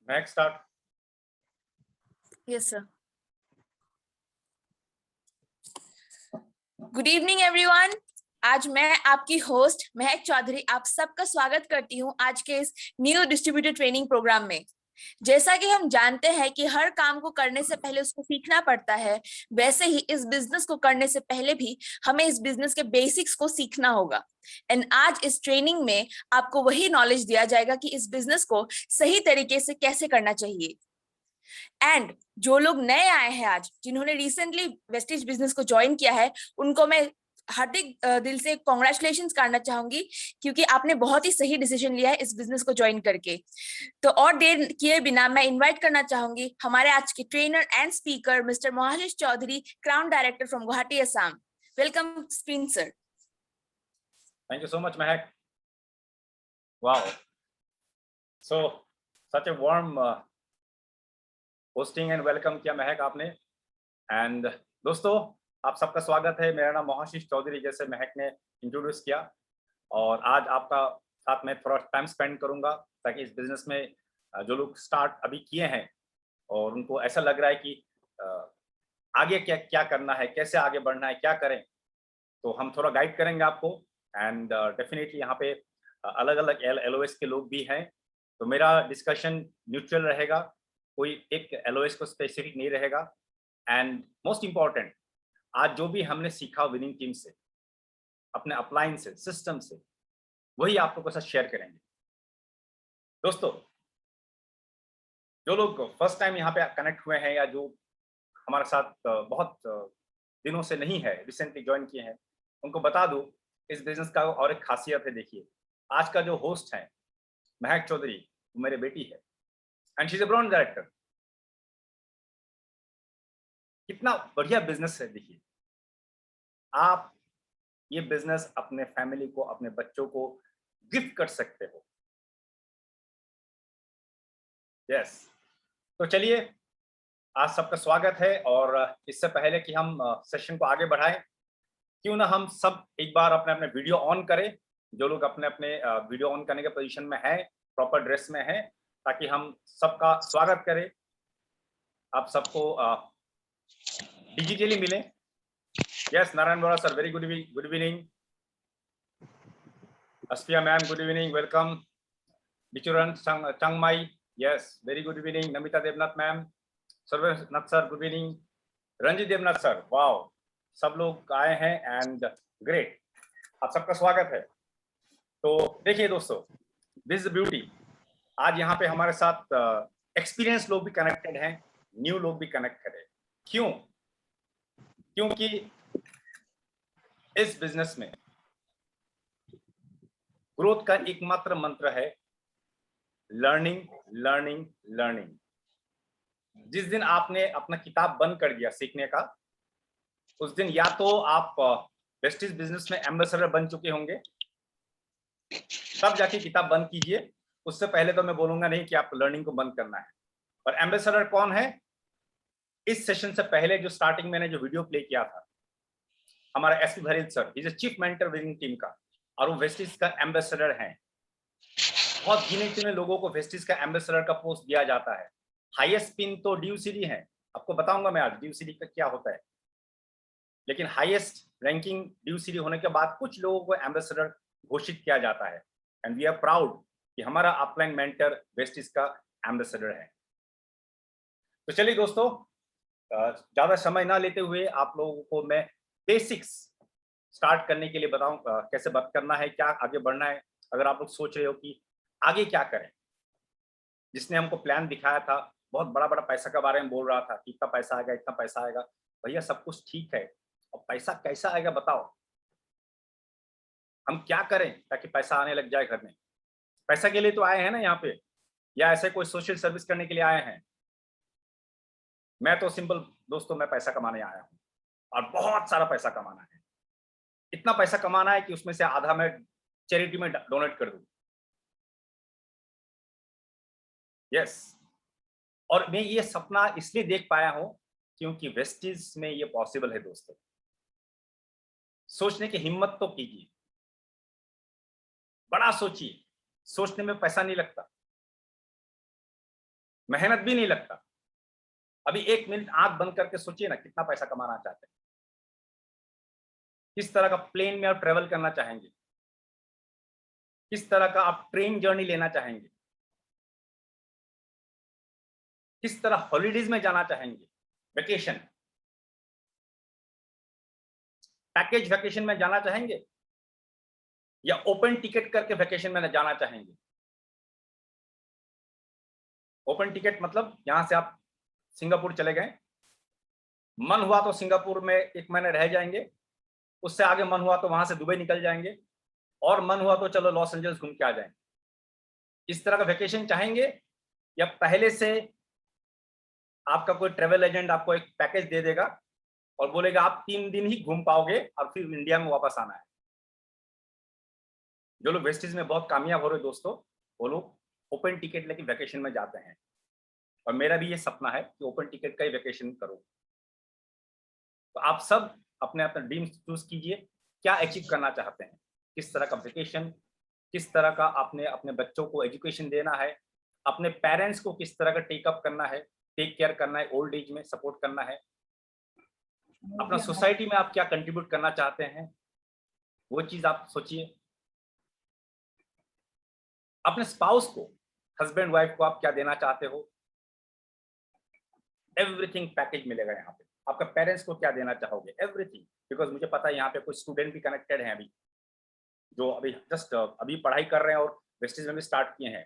Next start. Yes, sir. Good evening everyone. आज मैं आपकी होस्ट महक चौधरी आप सबका स्वागत करती हूं आज के इस न्यू डिस्ट्रीब्यूटेड ट्रेनिंग प्रोग्राम में। जैसा कि हम जानते हैं कि हर काम को करने से पहले उसको सीखना पड़ता है, वैसे ही इस बिजनेस को करने से पहले भी हमें इस बिजनेस के बेसिक्स को सीखना होगा। एंड आज इस ट्रेनिंग में आपको वही नॉलेज दिया जाएगा कि इस बिजनेस को सही तरीके से कैसे करना चाहिए। एंड जो लोग नए आए हैं आज, जिन्होंने रिसेंटली वेस्टिज बिजनेस को ज्वाइन किया है, उनको मैं हार्दिक दिल से कॉन्ग्रेचुलेशंस करना चाहूंगी, क्योंकि आपने बहुत ही सही डिसीजन लिया है इस बिजनेस को ज्वाइन करके। तो और देर किए बिना मैं इनवाइट करना चाहूंगी हमारे आज के trainer and speaker mister Mohashish Chaudhary, crown director from Guwahati, Assam. Welcome screen sir. Thank you so much, Mehak. Wow. So, such a warm hosting and welcome किया महक आपने। एंड दोस्तों, आप सबका स्वागत है। मेरा नाम मोहाशिष चौधरी, जैसे महक ने इंट्रोड्यूस किया, और आज आपका साथ में थोड़ा टाइम स्पेंड करूंगा ताकि इस बिजनेस में जो लोग स्टार्ट अभी किए हैं और उनको ऐसा लग रहा है कि आगे क्या क्या करना है, कैसे आगे बढ़ना है, क्या करें, तो हम थोड़ा गाइड करेंगे आपको। एंड डेफिनेटली यहाँ पे अलग अलग एलओएस के लोग भी हैं, तो मेरा डिस्कशन न्यूट्रल रहेगा, कोई एक एलओएस को स्पेसिफिक नहीं रहेगा। एंड मोस्ट इम्पॉर्टेंट, आज जो भी हमने सीखा विनिंग टीम से, अपने अपलाइन से, सिस्टम से, वही आप लोगों के साथ शेयर करेंगे। दोस्तों, जो लोग फर्स्ट टाइम यहाँ पे कनेक्ट हुए हैं या जो हमारे साथ बहुत दिनों से नहीं है, रिसेंटली ज्वाइन किए हैं, उनको बता दूं इस बिजनेस का और एक खासियत है। देखिए, आज का जो होस्ट है महक चौधरी, वो मेरी बेटी है and she is a brand director. कितना बढ़िया बिजनेस है। देखिए, आप ये बिजनेस अपने फैमिली को, अपने बच्चों को गिफ्ट कर सकते हो। यस, तो चलिए, आज सबका स्वागत है। और इससे पहले कि हम सेशन को आगे बढ़ाएं, क्यों ना हम सब एक बार अपने अपने वीडियो ऑन करें। जो लोग अपने अपने वीडियो ऑन करने के पोजीशन में हैं, प्रॉपर ड्रेस में हैं, ताकि हम सबका स्वागत करें, आप सबको डिजिटली मिले। Yes, Narayan Bora sir, very good evening. Asfiya ma'am, good evening, welcome. Bichuran Changmai, yes, very good evening. Namita Debnath ma'am, Sarvanath sir, good evening. Ranjit Debnath sir, wow, सब लोग आए हैं एंड ग्रेट, आप सबका स्वागत है। तो देखिए दोस्तों, दिस इज ब्यूटी। आज यहाँ पे हमारे साथ एक्सपीरियंस लोग भी कनेक्टेड हैं, न्यू लोग भी कनेक्टेड है। क्यों? क्योंकि इस बिजनेस में ग्रोथ का एकमात्र मंत्र है लर्निंग, लर्निंग, लर्निंग। जिस दिन आपने अपना किताब बंद कर दिया सीखने का, उस दिन या तो आप वेस्टिज बिजनेस में एम्बेसडर बन चुके होंगे, तब जाके किताब बंद कीजिए। उससे पहले तो मैं बोलूंगा नहीं कि आप लर्निंग को बंद करना है। और एम्बेसडर कौन है? इस सेशन से पहले जो स्टार्टिंग मैंने जो वीडियो प्ले किया था, हमारा एसपी भरीत sir, is chief mentor winning team का, और वो वेस्टिज का एम्बेसडर हैं। बहुत गिने चुने लोगों को वेस्टिज का एम्बेसडर का पोस्ट दिया जाता है। हाईएस्ट पिन तो ड्यूसीडी है, आपको बताऊंगा मैं आज ड्यूसीडी का क्या होता है। लेकिन हाईएस्ट रैंकिंग ड्यूसीडी होने के बाद कुछ लोगों को एम्बेसडर घोषित किया जाता है, एंड वी आर प्राउड कि हमारा अपलाइन मेंटर वेस्टिज का एम्बेसडर है। तो चलिए दोस्तों, ज्यादा समय ना लेते हुए आप लोगों को मैं बेसिक्स स्टार्ट करने के लिए बताऊं, कैसे बात करना है, क्या आगे बढ़ना है। अगर आप लोग सोच रहे हो कि आगे क्या करें, जिसने हमको प्लान दिखाया था, बहुत बड़ा बड़ा पैसा के बारे में बोल रहा था कि इतना पैसा आएगा, इतना पैसा आएगा। भैया, सब कुछ ठीक है, और पैसा कैसा आएगा बताओ। हम क्या करें ताकि पैसा आने लग जाए घर में? पैसा के लिए तो आए हैं ना यहाँ पे, या ऐसे कोई सोशल सर्विस करने के लिए आए हैं? मैं तो सिंपल दोस्तों, मैं पैसा कमाने आया हूँ, और बहुत सारा पैसा कमाना है। इतना पैसा कमाना है कि उसमें से आधा मैं चैरिटी में डोनेट कर दूं। यस, और मैं ये सपना इसलिए देख पाया हूं क्योंकि वेस्टिज में ये पॉसिबल है दोस्तों। सोचने की हिम्मत तो कीजिए, बड़ा सोचिए। सोचने में पैसा नहीं लगता, मेहनत भी नहीं लगता। अभी 1 मिनट आंख बंद करके सोचिए ना, कितना पैसा कमाना चाहते हैं, किस तरह का प्लेन में आप ट्रेवल करना चाहेंगे, किस तरह का आप ट्रेन जर्नी लेना चाहेंगे, किस तरह हॉलीडेज में जाना चाहेंगे, वेकेशन, पैकेज वेकेशन में जाना चाहेंगे या ओपन टिकट करके वेकेशन में जाना चाहेंगे। ओपन टिकट मतलब यहां से आप सिंगापुर चले गए, मन हुआ तो सिंगापुर में 1 महीने रह जाएंगे, उससे आगे मन हुआ तो वहां से दुबई निकल जाएंगे, और मन हुआ तो चलो लॉस एंजल्स घूम के आ जाएंगे। इस तरह का वेकेशन चाहेंगे, या पहले से आपका कोई ट्रेवल एजेंट आपको एक पैकेज दे देगा और बोलेगा आप 3 दिन ही घूम पाओगे और फिर इंडिया में वापस आना है। जो लोग वेस्टिज में बहुत कामयाब हो रहे दोस्तों, वो लोग ओपन टिकट लेके वेकेशन में जाते हैं, और मेरा भी ये सपना है कि ओपन टिकट का ही वेकेशन करूं। तो आप सब अपने अपने ड्रीम चूज कीजिए, क्या अचीव करना चाहते हैं, किस तरह का वेकेशन, किस तरह का आपने अपने बच्चों को एजुकेशन देना है, अपने पेरेंट्स को किस तरह का टेकअप करना है, टेक केयर करना है, ओल्ड एज में सपोर्ट करना है, अपना सोसाइटी में आप क्या कंट्रीब्यूट करना चाहते हैं, वो चीज आप सोचिए। अपने स्पाउस को, हस्बैंड वाइफ को आप क्या देना चाहते हो, एवरीथिंग पैकेज मिलेगा यहाँ पे। आपका पेरेंट्स को क्या देना चाहोगे, एवरीथिंग, बिकॉज मुझे पता है यहाँ पे कुछ स्टूडेंट भी कनेक्टेड हैं अभी, जो अभी जस्ट अभी पढ़ाई कर रहे हैं और वेस्टिज में भी स्टार्ट किए हैं,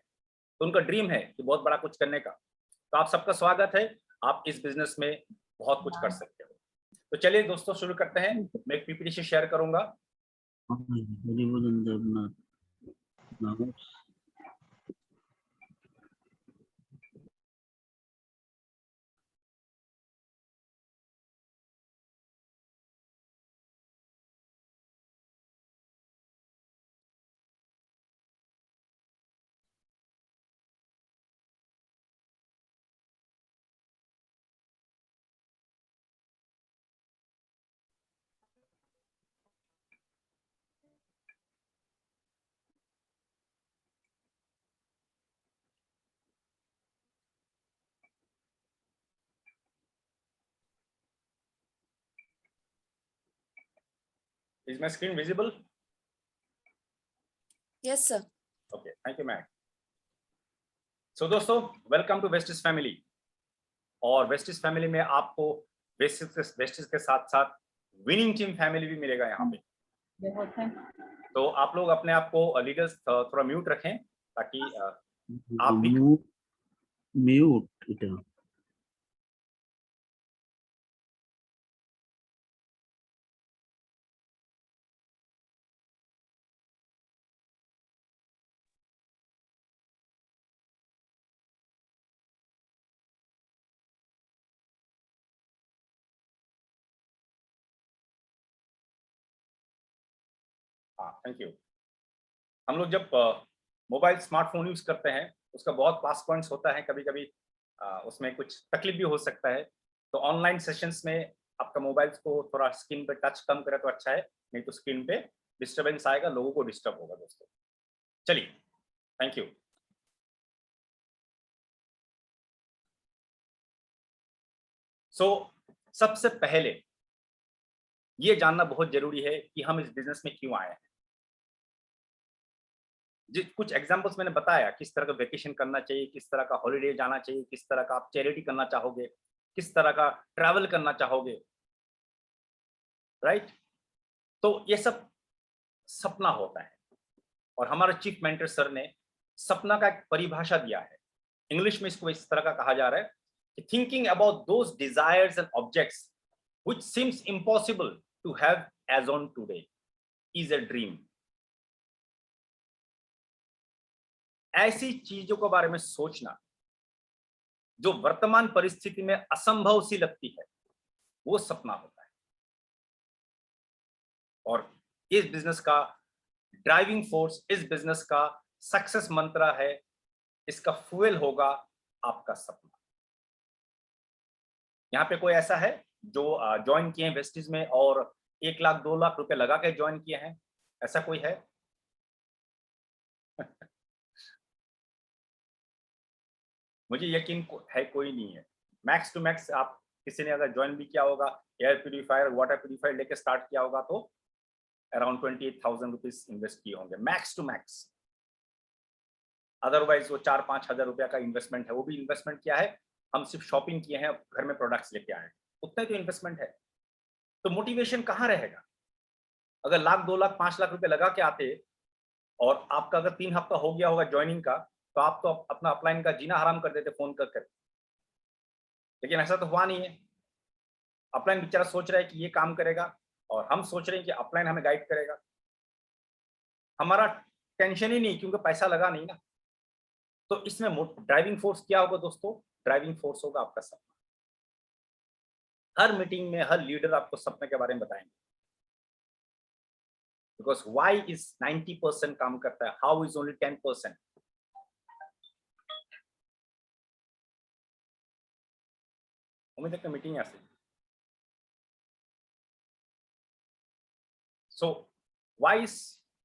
तो उनका ड्रीम है कि बहुत बड़ा कुछ करने का। तो आप सबका स्वागत है, आप इस बिजनेस में बहुत कुछ कर सकते हो। तो चलिए दोस्तों शुरू करते हैं। मैं एक पीपीटी से शेयर करूंगा। Is my screen visible? Yes, sir. Okay, thank you, ma'am. So दोस्तों, वेलकम टू वेस्टिज फैमिली। और वेस्टिज फैमिली में आपको वेस्टिज के साथ साथ विनिंग टीम फैमिली भी मिलेगा यहाँ पे। तो आप लोग अपने आप को लीडर्स थोड़ा म्यूट रखें, ताकि आप भी म्यूट। हाँ, थैंक यू। हम लोग जब मोबाइल स्मार्टफोन यूज करते हैं, उसका बहुत प्लस पॉइंट्स होता है, कभी कभी उसमें कुछ तकलीफ भी हो सकता है। तो ऑनलाइन सेशंस में आपका मोबाइल को थोड़ा स्क्रीन पे टच कम करे तो अच्छा है, नहीं तो स्क्रीन पे डिस्टर्बेंस आएगा, लोगों को डिस्टर्ब होगा दोस्तों। चलिए, थैंक यू। सो सबसे पहले ये जानना बहुत जरूरी है कि हम इस बिजनेस में क्यों आए हैं। कुछ एग्जांपल्स मैंने बताया, किस तरह का वेकेशन करना चाहिए, किस तरह का हॉलिडे जाना चाहिए, किस तरह का आप चैरिटी करना चाहोगे, किस तरह का ट्रैवल करना चाहोगे, राइट। तो ये सब सपना होता है, और हमारे चीफ मेंटर सर ने सपना का एक परिभाषा दिया है। इंग्लिश में इसको इस तरह का कहा जा रहा है कि thinking about those desires and objects which seems impossible to have as on today is a dream. ऐसी चीजों के बारे में सोचना जो वर्तमान परिस्थिति में असंभव सी लगती है, वो सपना होता है। और इस बिजनेस का ड्राइविंग फोर्स, इस बिजनेस का सक्सेस मंत्र है, इसका फ्यूल होगा आपका सपना। यहाँ पे कोई ऐसा है जो ज्वाइन किए हैं वेस्टिज में और 1 लाख 2 लाख रुपए लगा के ज्वाइन किए हैं? ऐसा कोई है? मुझे यकीन है कोई नहीं है। मैक्स टू मैक्स आप किसी ने अगर ज्वाइन भी किया होगा, एयर प्यूरिफायर वाटर प्यूरिफायर लेके स्टार्ट किया होगा तो अराउंड 28,000 रुपीज इन्वेस्ट किए होंगे मैक्स टू मैक्स। अदरवाइज वो 4-5 हजार रुपया का इन्वेस्टमेंट है, वो भी इन्वेस्टमेंट किया है, हम सिर्फ शॉपिंग किए हैं, घर में प्रोडक्ट्स लेके आए, उतना ही तो इन्वेस्टमेंट है। तो मोटिवेशन कहाँ रहेगा? अगर लाख 2 लाख 5 लाख रुपए लगा के आते और आपका अगर 3 हफ्ता हो गया होगा ज्वाइनिंग का, तो आप तो अपना अपलाइन का जीना हराम कर देते फोन कर। लेकिन ऐसा तो हुआ नहीं है। अपलाइन बेचारा सोच रहा है कि ये काम करेगा और हम सोच रहे हैं कि अपलाइन हमें गाइड करेगा। हमारा टेंशन ही नहीं, क्योंकि पैसा लगा नहीं ना। तो इसमें ड्राइविंग फोर्स क्या होगा दोस्तों? ड्राइविंग फोर्स होगा आपका सपना। हर मीटिंग में हर लीडर आपको सपने के बारे में बताएंगे, बिकॉज वाई इज 90% काम करता है, हाउ इज ओनली 10%। उम्मीद है कि मीटिंग ऐसे। सो वाई इज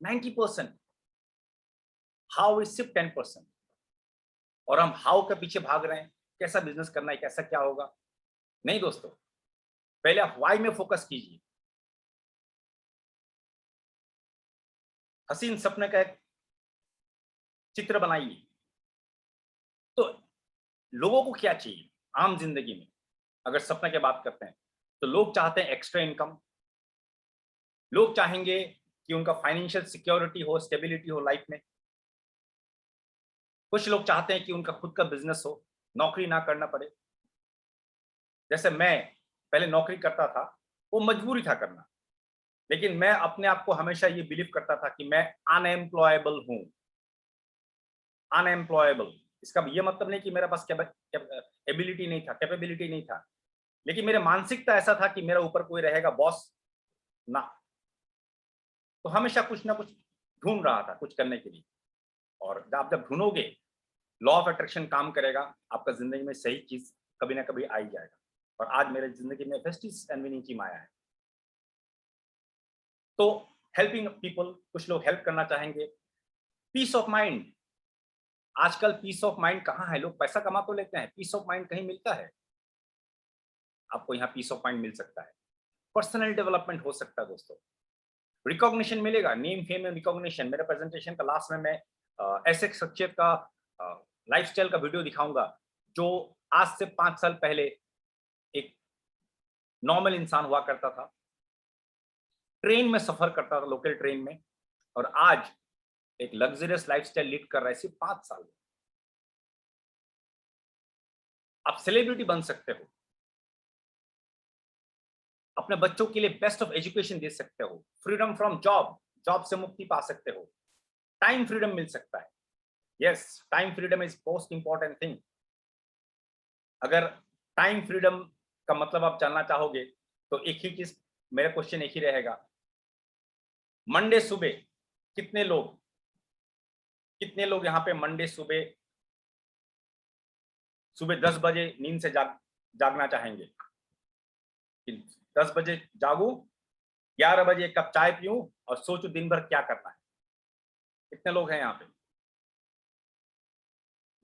90%, हाउ इज सिर्फ 10%। और हम हाउ के पीछे भाग रहे हैं, कैसा बिजनेस करना है, कैसा क्या होगा। नहीं दोस्तों, पहले आप वाई में फोकस कीजिए। हसीन सपने का एक चित्र बनाइए। तो लोगों को क्या चाहिए आम जिंदगी में? अगर सपने की बात करते हैं तो लोग चाहते हैं एक्स्ट्रा इनकम, लोग चाहेंगे कि उनका फाइनेंशियल सिक्योरिटी हो, स्टेबिलिटी हो लाइफ में। कुछ लोग चाहते हैं कि उनका खुद का बिजनेस हो, नौकरी ना करना पड़े। जैसे मैं पहले नौकरी करता था, वो मजबूरी था करना, लेकिन मैं अपने आप को हमेशा ये बिलीव करता था कि मैं अनएम्प्लॉयबल हूं। अनएम्प्लॉयबल, इसका ये मतलब नहीं कि मेरे पास एबिलिटी नहीं था, कैपेबिलिटी नहीं था, लेकिन मेरे मानसिकता ऐसा था कि मेरे ऊपर कोई रहेगा बॉस ना। तो हमेशा कुछ ना कुछ ढूंढ रहा था कुछ करने के लिए। और आप जब ढूंढोगे, लॉ ऑफ अट्रैक्शन काम करेगा, आपका जिंदगी में सही चीज कभी ना कभी आ ही जाएगा। और आज मेरे जिंदगी में वेस्टिज एंड विनिंग टीम आया है। तो हेल्पिंग पीपल, कुछ लोग हेल्प करना चाहेंगे। पीस ऑफ माइंड, आजकल पीस ऑफ माइंड कहाँ है? लोग पैसा कमा तो लेते हैं, पीस ऑफ माइंड कहीं मिलता है? आपको यहाँ पीस ऑफ माइंड मिल सकता है, पर्सनल डेवलपमेंट हो सकता है दोस्तों, रिकॉग्निशन मिलेगा, नेम फेम एंड रिकॉग्निशन। मेरे प्रेजेंटेशन का लास्ट में मैं ऐसे शख्सियत का लाइफस्टाइल का वीडियो दिखाऊंगा जो आज से 5 साल पहले एक नॉर्मल इंसान हुआ करता था, ट्रेन में सफर करता था, लोकल ट्रेन में, और आज एक लग्जरियस लाइफस्टाइल लीड कर रहा है सिर्फ 5 साल में। आप सेलिब्रिटी बन सकते हो, अपने बच्चों के लिए बेस्ट ऑफ एजुकेशन दे सकते हो, फ्रीडम फ्रॉम जॉब, जॉब से मुक्ति पा सकते हो, टाइम फ्रीडम मिल सकता है। Yes, time freedom is most important thing. अगर टाइम फ्रीडम का मतलब आप जानना चाहोगे तो एक ही चीज, मेरा क्वेश्चन एक ही रहेगा, मंडे सुबह कितने लोग यहाँ पे मंडे सुबह 10 बजे नींद से जागना चाहेंगे कि 10 बजे जागूं, 11 बजे एक कप चाय पीऊं और सोचूं दिन भर क्या करना है? कितने लोग हैं यहाँ पे?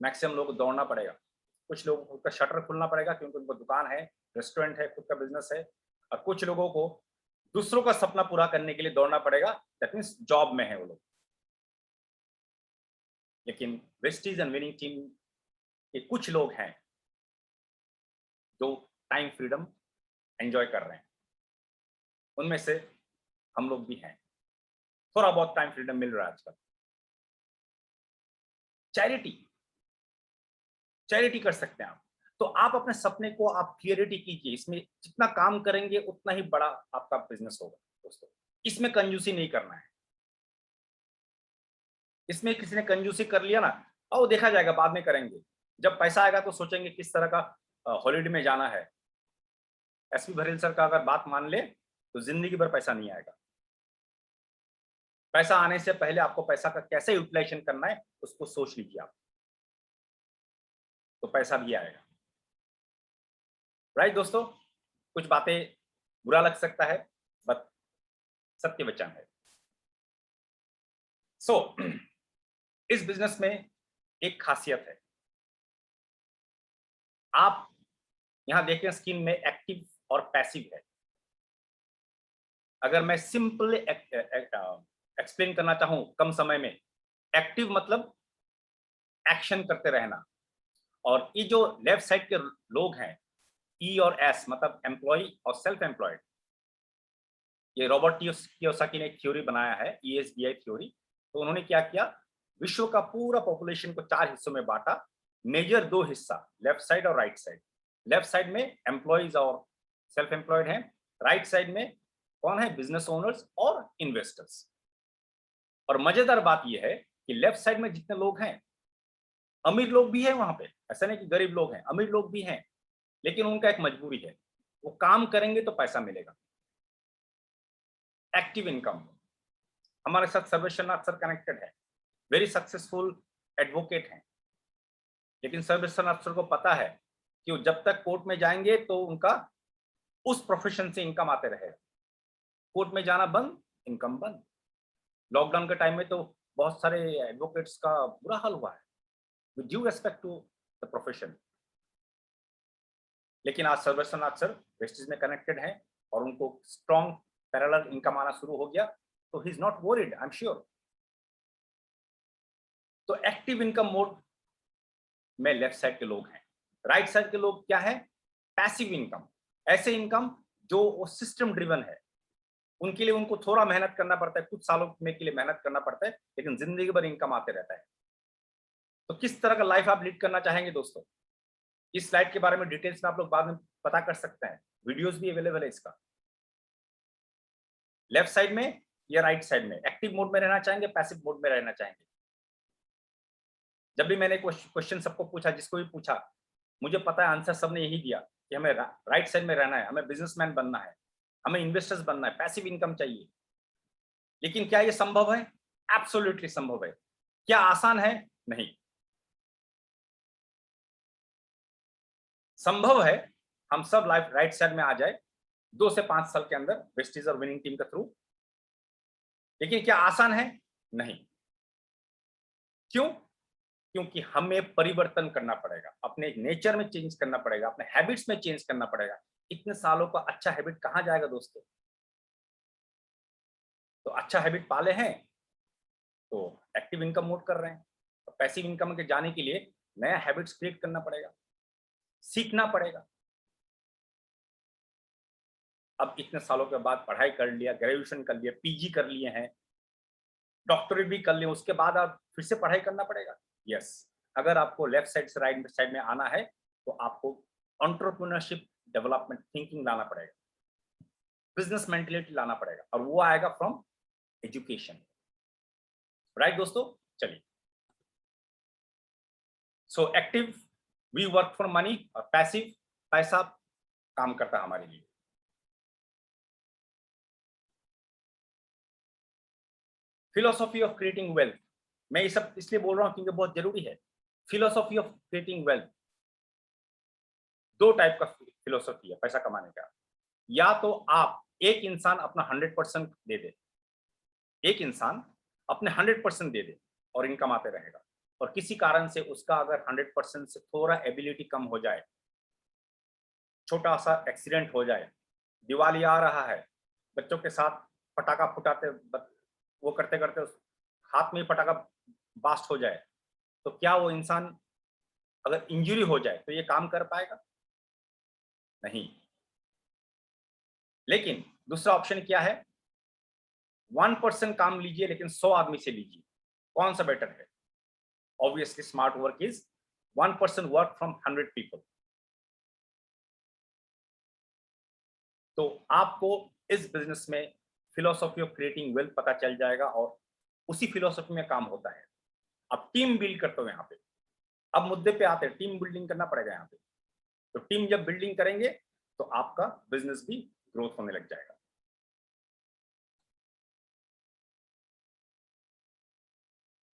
मैक्सिमम लोग को दौड़ना पड़ेगा, कुछ लोगों को उसका शटर खुलना पड़ेगा क्योंकि उनको दुकान है, रेस्टोरेंट है, खुद का बिजनेस है, और कुछ लोगों को दूसरों का सपना पूरा करने के लिए दौड़ना पड़ेगा, दैट मीन्स जॉब में है वो लोग। लेकिन वेस्टीज एंड विनिंग टीम के कुछ लोग हैं जो टाइम फ्रीडम एंजॉय कर रहे हैं, उनमें से हम लोग भी हैं। थोड़ा बहुत टाइम फ्रीडम मिल रहा है आजकल। चैरिटी कर सकते हैं आप। तो आप अपने सपने को आप क्लियरिटी कीजिए, इसमें जितना काम करेंगे उतना ही बड़ा आपका बिजनेस होगा दोस्तों। इसमें कंजूसी नहीं करना है। इसमें किसी ने कंजूसी कर लिया ना, और देखा जाएगा, बाद में करेंगे। जब पैसा आएगा तो सोचेंगे किस तरह का हॉलिडे में जाना है। एसपी भरेल सर का अगर बात मान ले तो जिंदगी भर पैसा नहीं आएगा। पैसा आने से पहले आपको पैसा का कैसे यूटिलाइजेशन करना है उसको सोच लीजिए आप, तो पैसा भी आएगा। राइट दोस्तों, कुछ बातें बुरा लग सकता है, बट सत्य वचन है। सो इस बिजनेस में एक खासियत है, आप यहां देखें स्कीम में एक्टिव और पैसिव है। अगर मैं सिंपल एक्सप्लेन करना चाहूं कम समय में, एक्टिव मतलब एक्शन करते रहना, और ये जो लेफ्ट साइड के लोग हैं ई और एस मतलब एम्प्लॉय और सेल्फ एम्प्लॉयड, ये रॉबर्ट कियोसाकी ने एक थ्योरी बनाया है ESBI थ्योरी। तो उन्होंने क्या किया, विश्व का पूरा पॉपुलेशन को 4 हिस्सों में बांटा, मेजर 2 हिस्सा लेफ्ट साइड और राइट साइड। लेफ्ट साइड में एम्प्लॉयज और सेल्फ एम्प्लॉयड हैं, राइट साइड में कौन है, बिजनेस ओनर्स और इन्वेस्टर्स। और मजेदार बात यह है कि लेफ्ट साइड में जितने लोग हैं, अमीर लोग भी हैं वहां पे, ऐसा नहीं कि गरीब लोग हैं, अमीर लोग भी हैं, लेकिन उनका एक मजबूरी है, वो काम करेंगे तो पैसा मिलेगा। एक्टिव इनकम, हमारे साथ सर्वेश्वरनाथ सर कनेक्टेड है, वेरी सक्सेसफुल एडवोकेट हैं, लेकिन सर्वेश्वरनाथ सर को पता है कि वो जब तक कोर्ट में जाएंगे तो उनका उस प्रोफेशन से इनकम आते रहेगा। कोर्ट में जाना बंद, इनकम बंद। लॉकडाउन के टाइम में तो बहुत सारे एडवोकेट्स का बुरा हाल हुआ है, with due respect to the profession. लेकिन आज सर्वेश्वरनाथ सर वेस्टिज में कनेक्टेड हैं और उनको स्ट्रॉन्ग पैरेलल इनकम आना शुरू हो गया, तो he is not worried, I am sure. तो एक्टिव इनकम मोड में लेफ्ट साइड के लोग हैं। राइट साइड के लोग क्या है, पैसिव इनकम, ऐसे इनकम जो वो सिस्टम ड्रिवन है, उनके लिए उनको थोड़ा मेहनत करना पड़ता है, कुछ सालों में के लिए मेहनत करना पड़ता है, लेकिन जिंदगी भर इनकम आते रहता है। तो किस तरह का लाइफ आप लीड करना चाहेंगे दोस्तों, इस स्लाइड के बारे में डिटेल्स में आप लोग बाद में पता कर सकते हैं, वीडियोस भी अवेलेबल है इसका। लेफ्ट साइड में या राइट साइड में, एक्टिव मोड में रहना चाहेंगे, पैसिव मोड में रहना चाहेंगे। जब भी मैंने क्वेश्चन सबको पूछा, जिसको भी पूछा, मुझे पता है आंसर सबने यही दिया कि हमें राइट साइड में रहना है, हमें बिजनेसमैन बनना है, हमें इन्वेस्टर्स बनना है, पैसिव इनकम चाहिए। लेकिन क्या ये संभव है? एब्सोल्युटली संभव है। क्या आसान है? नहीं। संभव है हम सब लाइफ राइट साइड में आ जाए 2 से 5 साल के अंदर वेस्टीज और विनिंग टीम के थ्रू। लेकिन क्या आसान है? नहीं। क्यों? क्योंकि हमें परिवर्तन करना पड़ेगा, अपने नेचर में चेंज करना पड़ेगा, अपने हैबिट्स में चेंज करना पड़ेगा। इतने सालों का अच्छा हैबिट कहां जाएगा दोस्तों? तो अच्छा हैबिट पाले हैं तो एक्टिव इनकम मोड कर रहे हैं, तो पैसिव इनकम के जाने के लिए नया हैबिट्स क्रिएट करना पड़ेगा, सीखना पड़ेगा। अब इतने सालों के बाद पढ़ाई कर लिया, ग्रेजुएशन कर लिया, PG कर लिए हैं, डॉक्टरेट भी कर लिए, उसके बाद आप फिर से पढ़ाई करना पड़ेगा। यस, अगर आपको लेफ्ट साइड से राइट साइड में आना है तो आपको एंटरप्रेन्योरशिप डेवलपमेंट थिंकिंग लाना पड़ेगा, बिजनेस मेंटलिटी लाना पड़ेगा, और वो आएगा फ्रॉम एजुकेशन। राइट दोस्तों, चलिए। So active we work for money, और पैसिव पैसा काम करता है हमारे लिए। फिलोसॉफी ऑफ क्रिएटिंग वेल्थ, मैं ये सब इसलिए बोल रहा हूं क्योंकि बहुत जरूरी है। Philosophy of creating wealth, 2 type का फिलोसॉफी है पैसा कमाने का। या तो आप एक इंसान अपना 100% दे दे, एक इंसान अपने 100% दे दे और इनकम आते रहेगा, और किसी कारण से उसका अगर 100% से थोड़ा एबिलिटी कम हो जाए, छोटा सा एक्सीडेंट हो जाए, दिवाली आ रहा है, बच्चों के साथ पटाखा फुटाते वो करते करते हाथ में पटाखा बास्ट हो जाए, तो क्या वो इंसान अगर इंजरी हो जाए तो ये काम कर पाएगा? नहीं। लेकिन दूसरा ऑप्शन क्या है, 1% काम लीजिए लेकिन 100 आदमी से लीजिए, कौन सा बेटर है? Obviously smart work is 1% work from 100 people. तो आपको इस बिजनेस में फिलोसॉफी ऑफ क्रिएटिंग वेल्थ पता चल जाएगा, और उसी फिलोसॉफी में काम होता है। अब टीम बिल्ड करते हो यहाँ पे, अब मुद्दे पे आते हैं, टीम बिल्डिंग करना पड़ेगा यहाँ पे। तो टीम जब बिल्डिंग करेंगे तो आपका बिजनेस भी ग्रोथ होने लग जाएगा।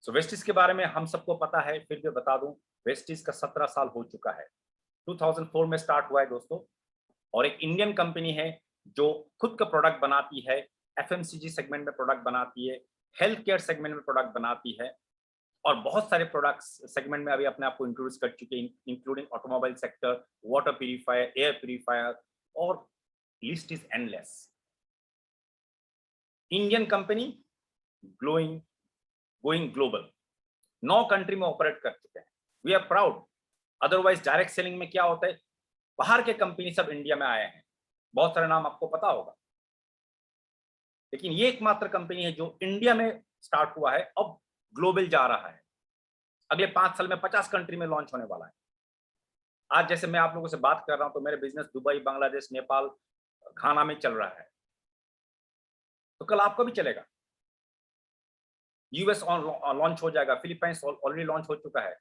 सो वेस्टिज के बारे में हम सबको पता है, फिर भी बता दूं, वेस्टिज का 17 साल हो चुका है। 2004 में स्टार्ट हुआ है दोस्तों, और एक इंडियन कंपनी है जो खुद का प्रोडक्ट बनाती है, FMCG सेगमेंट में प्रोडक्ट बनाती है, हेल्थ केयर सेगमेंट में प्रोडक्ट बनाती है, और बहुत सारे प्रोडक्ट्स सेगमेंट में अभी अपने आप को इंट्रोड्यूस कर चुके हैं, including automobile sector, water purifier, air purifier, और list is endless. Indian company glowing going global, 9 country में ऑपरेट कर चुके हैं। We are proud. Otherwise direct selling में क्या होता है, बाहर के कंपनी सब इंडिया में आए हैं, बहुत सारे नाम आपको पता होगा, लेकिन ये एकमात्र कंपनी है जो इंडिया में स्टार्ट हुआ है, अब ग्लोबल जा रहा है। अगले 5 साल में 50 कंट्री में लॉन्च होने वाला है। आज जैसे मैं आप लोगों से बात कर रहा हूं तो मेरे बिजनेस दुबई, बांग्लादेश, नेपाल, घाना में चल रहा है, तो कल आपका भी चलेगा। यूएस लॉन्च हो जाएगा, फिलीपींस ऑलरेडी लॉन्च हो चुका है,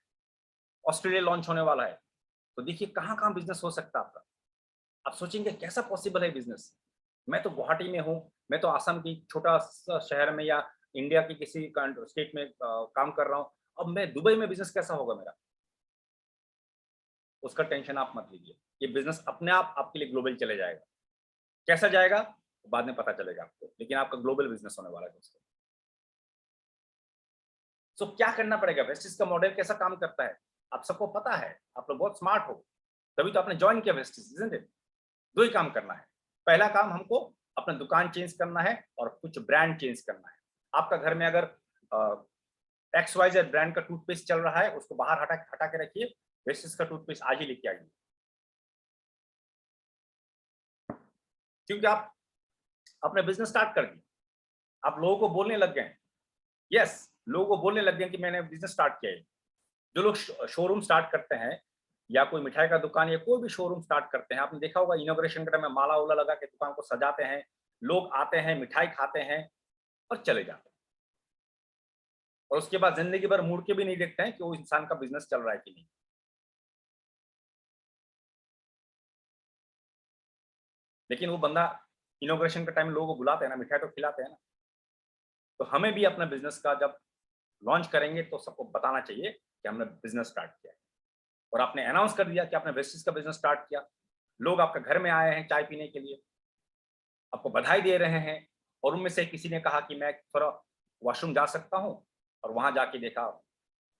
ऑस्ट्रेलिया लॉन्च होने वाला है। तो देखिए कहां कहां बिजनेस हो सकता है आपका। आप सोचेंगे कैसा पॉसिबल है बिजनेस। मैं तो गुवाहाटी में हूं, मैं तो आसाम की छोटा सा शहर में या इंडिया की किसी स्टेट में काम कर रहा हूं, अब मैं दुबई में बिजनेस कैसा होगा मेरा, उसका टेंशन आप मत लीजिए। ये बिजनेस अपने आप आपके लिए ग्लोबल चले जाएगा। कैसा जाएगा तो बाद में पता चलेगा आपको, लेकिन आपका ग्लोबल बिजनेस होने वाला है दोस्तों। सो क्या करना पड़ेगा, वेस्टिज का मॉडल कैसा काम करता है आप सबको पता है, आप लोग बहुत स्मार्ट हो, तभी तो आपने ज्वाइन किया वेस्टिज, इजंट इट? 2 ही काम करना है। पहला काम हमको अपना दुकान चेंज करना है और कुछ ब्रांड चेंज करना है। आपका घर में अगर XYZ ब्रांड का टूथपेस्ट चल रहा है, उसको बाहर हटा के रखिए, वेस्टिज का टूथपेस्ट आज ही लेके आइए। क्योंकि आप अपने बिजनेस स्टार्ट कर दिए, आप लोगों को बोलने लग गए, यस, लोगों को बोलने लग गए कि मैंने बिजनेस स्टार्ट किया है। जो लोग शोरूम स्टार्ट करते हैं या कोई मिठाई का दुकान या कोई भी शोरूम स्टार्ट करते हैं, आपने देखा होगा इनॉग्रेशन के टाइम में माला उला लगा के दुकान को सजाते हैं, लोग आते हैं, मिठाई खाते हैं और चले जाते हैं, और उसके बाद जिंदगी भर मुड़ के भी नहीं देखते हैं कि वो इंसान का बिजनेस चल रहा है कि नहीं। लेकिन वो बंदा इनॉग्रेशन के टाइम लोगों को बुलाते हैं ना, मिठाई तो खिलाते हैं ना। तो हमें भी अपना बिजनेस का जब लॉन्च करेंगे तो सबको बताना चाहिए कि हमने बिजनेस स्टार्ट किया है, और आपने अनाउंस कर दिया कि आपने वेस्टिज का बिजनेस स्टार्ट किया। लोग आपके घर में आए हैं चाय पीने के लिए, आपको बधाई दे रहे हैं, और उनमें से किसी ने कहा कि मैं थोड़ा वॉशरूम जा सकता हूं, और वहां जाके देखा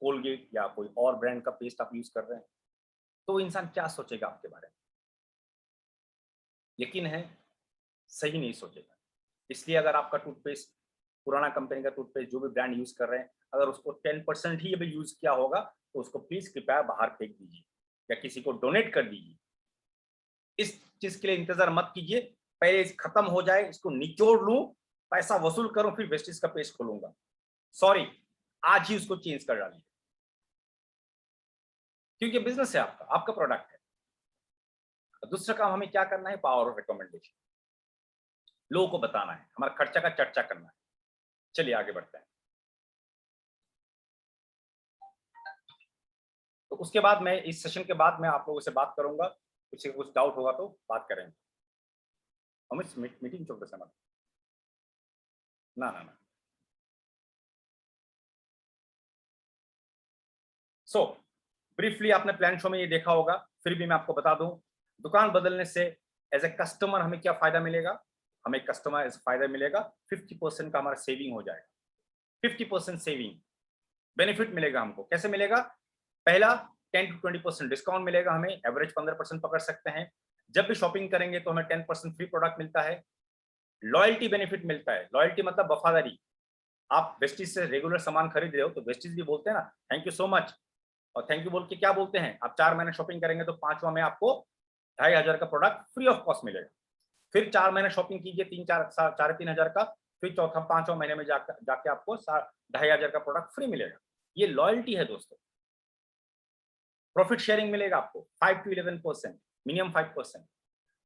कोलगेट या कोई और ब्रांड का पेस्ट आप यूज कर रहे हैं, तो इंसान क्या सोचेगा आपके बारे में? यकीन है सही नहीं सोचेगा। इसलिए अगर आपका टूथपेस्ट पुराना कंपनी का टूथपेस्ट जो भी ब्रांड यूज कर रहे हैं, अगर उसको 10% ही अभी यूज किया होगा तो उसको प्लीज कृपया बाहर फेंक दीजिए या किसी को डोनेट कर दीजिए। इस चीज के लिए इंतजार मत कीजिए, पहले खत्म हो जाए, इसको निचोड़ लूं, पैसा वसूल करूं, फिर वेस्टिज का पेस्ट खोलूंगा। सॉरी, आज ही उसको चेंज कर डालिए, क्योंकि बिजनेस है आपका, आपका प्रोडक्ट है। दूसरा काम हमें क्या करना है, पावर ऑफ रिकमेंडेशन, लोगों को बताना है, हमारा खर्चा का चर्चा करना है। चलिए आगे बढ़ते हैं। तो उसके बाद मैं इस सेशन के बाद मैं आप लोगों से बात करूंगा, किसी को कुछ डाउट होगा तो बात करेंगे। हम इस मीटिंग चल रहे ना ना ना। सो ब्रीफली आपने प्लान शो में ये देखा होगा, फिर भी मैं आपको बता दूं, दुकान बदलने से एज ए कस्टमर हमें क्या फायदा मिलेगा। हमें कस्टमर एज फायदा मिलेगा 50% का हमारा सेविंग हो जाएगा। 50% सेविंग बेनिफिट मिलेगा हमको। कैसे मिलेगा? पहला 10 to 20% डिस्काउंट मिलेगा हमें, एवरेज 15% पकड़ सकते हैं। जब भी शॉपिंग करेंगे तो हमें 10% फ्री प्रोडक्ट मिलता है। लॉयल्टी बेनिफिट मिलता है, लॉयल्टी मतलब वफादारी। आप वेस्टिज से रेगुलर सामान खरीद रहे हो तो वेस्टिज भी बोलते हैं ना थैंक यू सो मच, और थैंक यू बोल के क्या बोलते हैं, आप 4 महीने शॉपिंग करेंगे तो 5वां में आपको 2500 का प्रोडक्ट फ्री ऑफ कॉस्ट मिलेगा। फिर 4 महीने शॉपिंग कीजिए 3,500 का, फिर चौथा 5वां महीने में जाके आपको 2500 का प्रोडक्ट फ्री मिलेगा। ये लॉयल्टी है दोस्तों। प्रॉफिट शेयरिंग मिलेगा आपको 5 to 11%, मिनिमम 5%।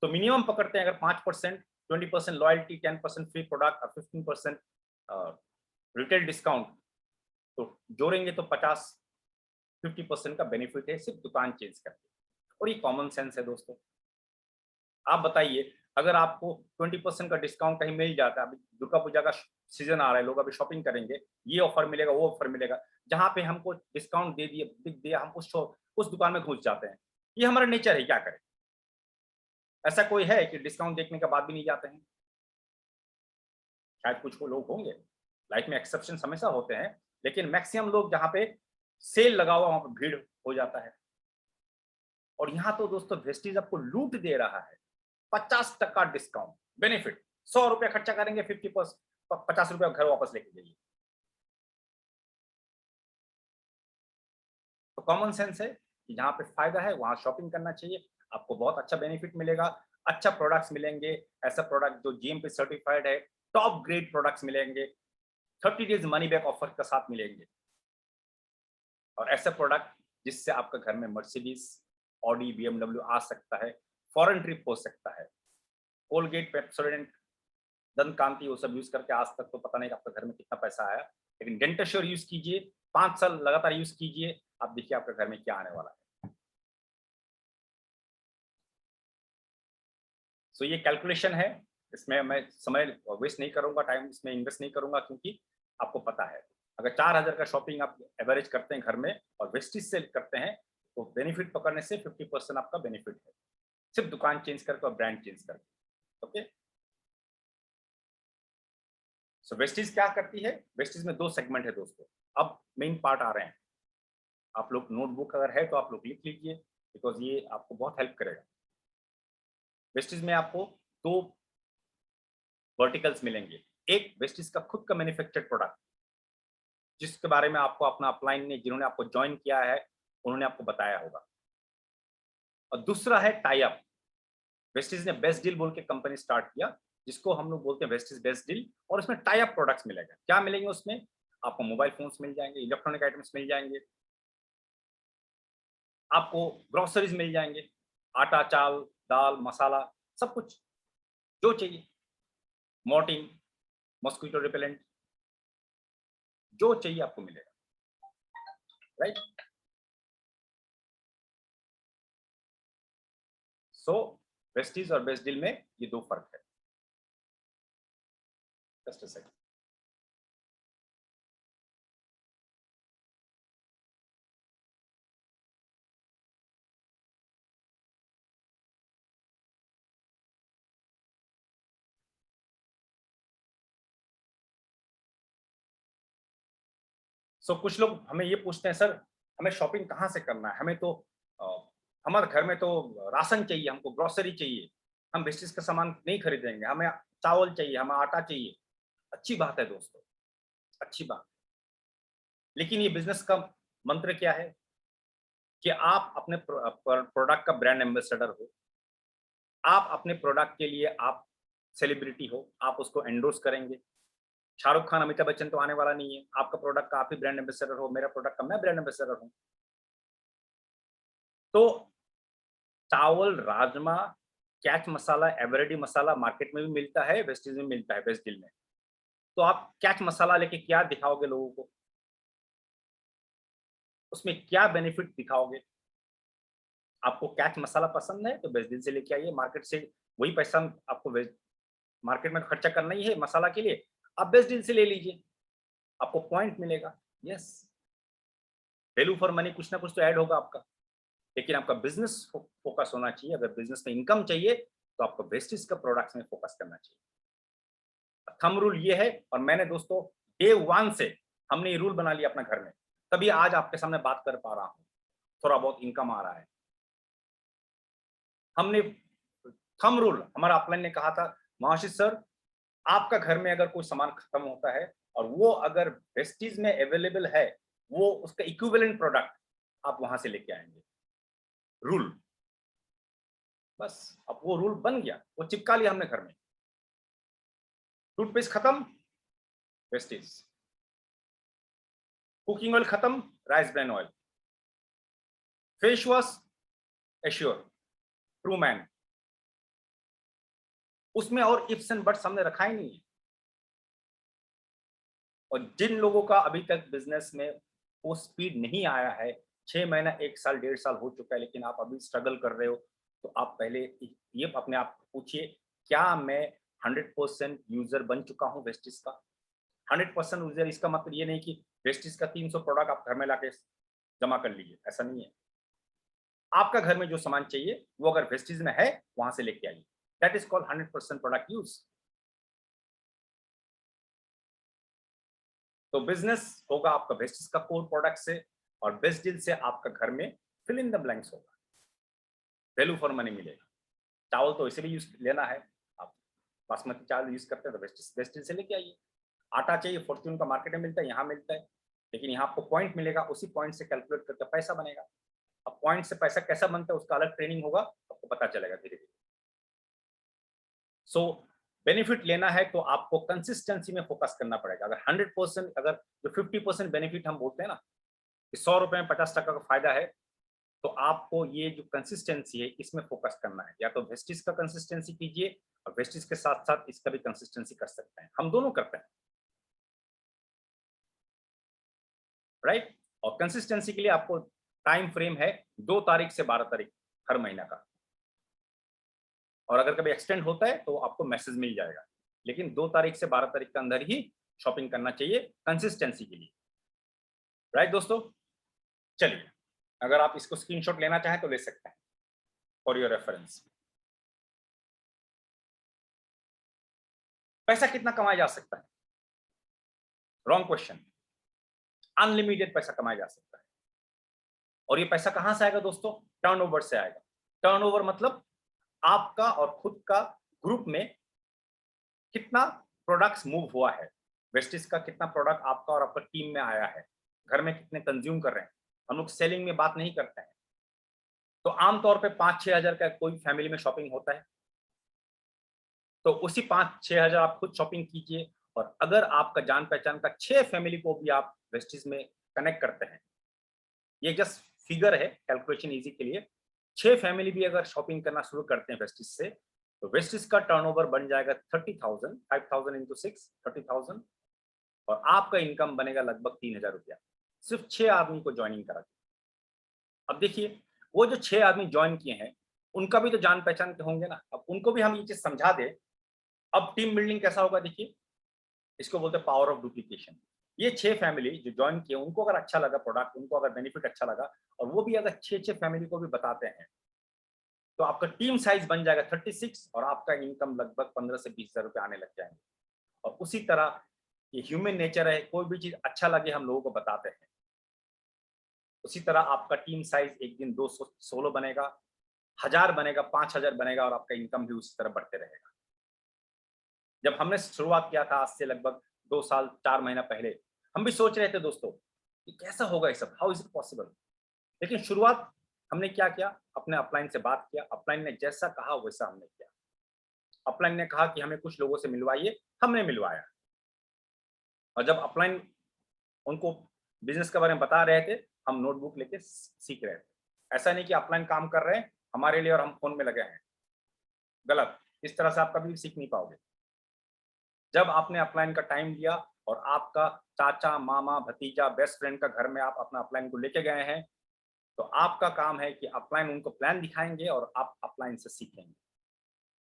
तो मिनिमम पकड़ते हैं अगर 5%, 20% लॉयल्टी, 10% फ्री प्रोडक्ट और 15% रिटेल डिस्काउंट, तो जोड़ेंगे तो 50% का बेनिफिट है सिर्फ दुकान चेंज करके। और ये कॉमन सेंस है दोस्तों। आप बताइए, अगर आपको 20% का डिस्काउंट कहीं मिल जाता है, अभी दुर्गा पूजा का सीजन आ रहा है, लोग अभी शॉपिंग करेंगे, ये ऑफर मिलेगा वो ऑफर मिलेगा, जहां पे हमको डिस्काउंट दे दिया हम उस दुकान में घुस जाते हैं। ये हमारा नेचर है, क्या करें। ऐसा कोई है कि डिस्काउंट देखने के बाद भी नहीं जाते हैं? शायद कुछ लोग होंगे, लाइफ में एक्सेप्शन हमेशा होते हैं, लेकिन मैक्सिमम लोग जहां पे सेल लगा हुआ वहां पे भीड़ हो जाता है। और यहाँ तो दोस्तों वेस्टीज आपको लूट दे रहा है, 50% डिस्काउंट बेनिफिट, 100 रुपया खर्चा करेंगे 50%, 50 रुपया घर वापस लेके जाइए। तो कॉमन सेंस है कि जहां पे फायदा है वहां शॉपिंग करना चाहिए, आपको बहुत अच्छा बेनिफिट मिलेगा, अच्छा प्रोडक्ट्स मिलेंगे, ऐसा प्रोडक्ट जो जीएमपी सर्टिफाइड है, टॉप ग्रेड प्रोडक्ट्स मिलेंगे, 30 डेज मनी बैक ऑफर के साथ मिलेंगे, और ऐसा प्रोडक्ट जिससे आपका घर में मर्सिडीज, ऑडी, बीएमडब्ल्यू आ सकता है, फॉरेन ट्रिप हो सकता है, कोलगेट, पेप्सोडेंट, दंत कांति वो सब यूज करके आज तक तो पता नहीं आपके घर में कितना पैसा आया, लेकिन डेंटाश्योर यूज कीजिए, 5 साल लगातार यूज कीजिए, आप देखिए आपके घर में क्या आने वाला है। सो ये कैलकुलेशन है, इसमें मैं समय वेस्ट नहीं करूंगा, टाइम इसमें इन्वेस्ट नहीं करूंगा, क्योंकि आपको पता है अगर 4000 का शॉपिंग आप एवरेज करते हैं घर में और वेस्टिज से करते हैं तो बेनिफिट पकड़ने से 50% आपका बेनिफिट है, सिर्फ दुकान चेंज करके और ब्रांड चेंज करके। ओके, सो वेस्टिज क्या करती है? वेस्टिज में 2 सेगमेंट है दोस्तों। अब मेन पार्ट आ रहे हैं, आप लोग नोटबुक अगर है तो आप लोग लिख लीजिए, बिकॉज ये आपको बहुत हेल्प करेगा। वेस्टिज में आपको 2 वर्टिकल्स मिलेंगे, एक वेस्टिज का खुद का मैन्युफैक्चर्ड प्रोडक्ट जिसके बारे में आपको अपना अपलाइन ने, जिन्होंने आपको ज्वाइन किया है उन्होंने आपको बताया होगा, और दूसरा है टाई अप। वेस्टिज ने बेस्ट डील बोल के कंपनी स्टार्ट किया, जिसको हम लोग बोलते हैं वेस्टिज बेस्ट डील, और उसमें टाई अप प्रोडक्ट्स मिलेगा। क्या मिलेंगे उसमें? आपको मोबाइल फोन्स मिल जाएंगे, इलेक्ट्रॉनिक आइटम्स मिल जाएंगे, आपको ग्रोसरीज मिल जाएंगे, आटा, चाल, दाल, मसाला, सब कुछ जो चाहिए, मॉर्टिन, मॉस्किटो रिपेलेंट, जो चाहिए आपको मिलेगा, राइट। सो वेस्टीज और बेस्ट डील में ये 2 फर्क है। Just a second. सो कुछ लोग हमें ये पूछते हैं, सर हमें शॉपिंग कहाँ से करना है, हमें तो हमारे घर में तो राशन चाहिए, हमको ग्रोसरी चाहिए, हम वेस्टिज का सामान नहीं खरीदेंगे, हमें चावल चाहिए, हमें आटा चाहिए। अच्छी बात है दोस्तों, अच्छी बात, लेकिन ये बिजनेस का मंत्र क्या है कि आप अपने प्रोडक्ट का ब्रांड एम्बेसडर हो, आप अपने प्रोडक्ट के लिए आप सेलिब्रिटी हो, आप उसको एंडोर्स करेंगे। शाहरुख खान, अमिताभ बच्चन तो आने वाला नहीं है, आपका प्रोडक्ट का आप ही ब्रांड एम्बेसडर हो, मेरा प्रोडक्ट का मैं ब्रांड एम्बेसडर हूं। तो चावल, राजमा, कैच मसाला, एवरेडी मसाला मार्केट में भी मिलता है, वेस्टीज में मिलता है, वेस्ट डील में। तो आप कैच मसाला लेके क्या दिखाओगे लोगों को, उसमें क्या बेनिफिट दिखाओगे? आपको कैच मसाला पसंद है तो वेस्ट डील से लेके आइए, मार्केट से वही पैसा आपको मार्केट में खर्चा करना ही है मसाला के लिए, आप वेस्ट डील से ले लीजिए, आपको पॉइंट मिलेगा। यस, वैल्यू फॉर मनी कुछ ना कुछ तो ऐड होगा आपका, लेकिन आपका बिजनेस फोकस होना चाहिए। अगर बिजनेस में इनकम चाहिए तो आपको वेस्टिज का प्रोडक्ट्स में फोकस करना चाहिए। थंब रूल ये है, और मैंने दोस्तों डे 1 से हमने ये रूल बना लिया अपना घर में, तभी आज आपके सामने बात कर पा रहा हूँ, थोड़ा बहुत इनकम आ रहा है। हमने थंब रूल, हमारा अपलाइन ने कहा था, महाशिष सर आपका घर में अगर कोई सामान खत्म होता है और वो अगर वेस्टीज में अवेलेबल है, वो उसका इक्विवेलेंट प्रोडक्ट आप वहां से लेके आएंगे। रूल, बस अब वो रूल बन गया, वो चिपका लिया हमने घर में। टूथपेस्ट खत्म, वेस्टीज। कुकिंग ऑयल खत्म, rice bran oil. Face wash, assure, true man. उसमें और इफ्स एंड बट्स हमने रखा ही नहीं है। और जिन लोगों का अभी तक बिजनेस में वो स्पीड नहीं आया है, 6 महीना, 1 साल, 1.5 साल हो चुका है, लेकिन आप अभी स्ट्रगल कर रहे हो, तो आप पहले ये अपने आप को पूछिए, क्या मैं 100% यूजर बन चुका हूं वेस्टिज का? 100% यूजर इसका मतलब ये नहीं कि वेस्टिज का 300 प्रोडक्ट आप घर में लाके जमा कर लीजिए, ऐसा नहीं है। आपका घर में जो सामान चाहिए वो अगर वेस्टिज में है वहां से लेके आइए, that is called 100% product use. तो बिजनेस होगा आपका वेस्टिज का कोर प्रोडक्ट से, और बेस्ट डील से आपका घर में फिल इन द ब्लैंक्स होगा, वैल्यू फॉर मनी मिलेगा। चावल तो इसे भी यूज लेना है, आप बासमती चावल यूज करते हैं तो बेस्ट डील से लेके आइए। आटा चाहिए, फॉर्च्यून का मार्केट में मिलता है, यहाँ मिलता है, लेकिन यहाँ आपको पॉइंट मिलेगा, उसी पॉइंट से कैलकुलेट करके पैसा बनेगा। अब पॉइंट से पैसा कैसा बनता है उसका अलग ट्रेनिंग होगा, आपको पता चलेगा धीरे धीरे। सो बेनिफिट लेना है तो आपको कंसिस्टेंसी में फोकस करना पड़ेगा। अगर 100%, अगर जो 50% बेनिफिट हम बोलते हैं ना कि 100 रुपए में 50% का फायदा है, तो आपको ये जो कंसिस्टेंसी है इसमें फोकस करना है। या तो वेस्टिज का कंसिस्टेंसी कीजिए, और वेस्टिज के साथ साथ इसका भी कंसिस्टेंसी कर सकते हैं, हम दोनों करते हैं, राइट। और कंसिस्टेंसी के लिए आपको टाइम फ्रेम है 2 तारीख से 12 तारीख हर महीना का, और अगर कभी एक्सटेंड होता है तो आपको मैसेज मिल जाएगा, लेकिन 2 तारीख से 12 तारीख के अंदर ही शॉपिंग करना चाहिए कंसिस्टेंसी के लिए, राइट दोस्तों। चलिए, अगर आप इसको स्क्रीनशॉट लेना चाहें तो ले सकते हैं फॉर योर रेफरेंस। पैसा कितना कमाया जा सकता है? Wrong question. अनलिमिटेड पैसा कमाया जा सकता है, और ये पैसा कहां से आएगा दोस्तों? टर्नओवर से आएगा। टर्नओवर मतलब आपका और खुद का ग्रुप में कितना प्रोडक्ट्स मूव हुआ है, वेस्टिज का कितना प्रोडक्ट आपका और आपका टीम में आया है, घर में कितने कंज्यूम कर रहे हैं। हम लोग सेलिंग में बात नहीं करते हैं, तो आमतौर पे 5-6 हजार का कोई फैमिली में शॉपिंग होता है, तो उसी 5-6 हजार आप खुद शॉपिंग कीजिए, और अगर आपका जान पहचान का 6 फैमिली को भी आप वेस्टिज में कनेक्ट करते हैं, ये जस्ट फिगर है कैलकुलेशन इजी के लिए, 6 फैमिली भी अगर शॉपिंग करना शुरू करते हैं वेस्टिज से, तो वेस्टिज का टर्नओवर बन जाएगा 30,000, 5,000 इंटू 6, 30,000, और आपका इनकम बनेगा लगभग 3,000 रुपया, सिर्फ 6 आदमी को ज्वाइनिंग करा के। अब देखिए, वो जो 6 आदमी ज्वाइन किए हैं उनका भी तो जान पहचान के होंगे ना, अब उनको भी हम ये चीज समझा दे। अब टीम बिल्डिंग कैसा होगा देखिए, इसको बोलते हैं पावर ऑफ डुप्लीकेशन। ये 6 फैमिली जो ज्वाइन किए, उनको अगर अच्छा लगा प्रोडक्ट, उनको अगर बेनिफिट अच्छा लगा, और वो भी अगर 6 फैमिली को भी बताते हैं, तो आपका टीम साइज बन जाएगा 36, और आपका इनकम लगभग 15 से 20 हजार रुपये आने लग जाएंगे। और उसी तरह ये ह्यूमन नेचर है, कोई भी चीज अच्छा लगे हम लोगों को बताते हैं। उसी तरह आपका टीम साइज एक दिन 216 बनेगा, 1000 बनेगा, 5000 बनेगा, और आपका इनकम भी उसी तरह बढ़ते रहेगा। जब हमने शुरुआत किया था आज से लगभग 2 साल 4 महीना पहले, हम भी सोच रहे थे दोस्तों कि कैसा होगा ये सब, हाउ इज इट पॉसिबल। लेकिन शुरुआत हमने क्या किया, अपने अपलाइन से बात किया, अपलाइन ने जैसा कहा वैसा हमने किया। अपलाइन ने कहा कि हमें कुछ लोगों से मिलवाइए, हमने मिलवाया, और जब अपलाइन उनको बिजनेस के बारे में बता रहे थे, हम नोटबुक लेके सीख रहे थे। ऐसा नहीं कि अपलाइन काम कर रहे हैं हमारे लिए और हम फोन में लगे हैं, गलत। इस तरह से आप कभी भी सीख नहीं पाओगे। जब आपने अपलाइन का टाइम दिया और आपका चाचा, मामा, भतीजा, बेस्ट फ्रेंड का घर में आप अपना अपलाइन को लेके गए हैं, तो आपका काम है कि अपलाइन उनको प्लान दिखाएंगे और आप अपलाइन से सीखेंगे।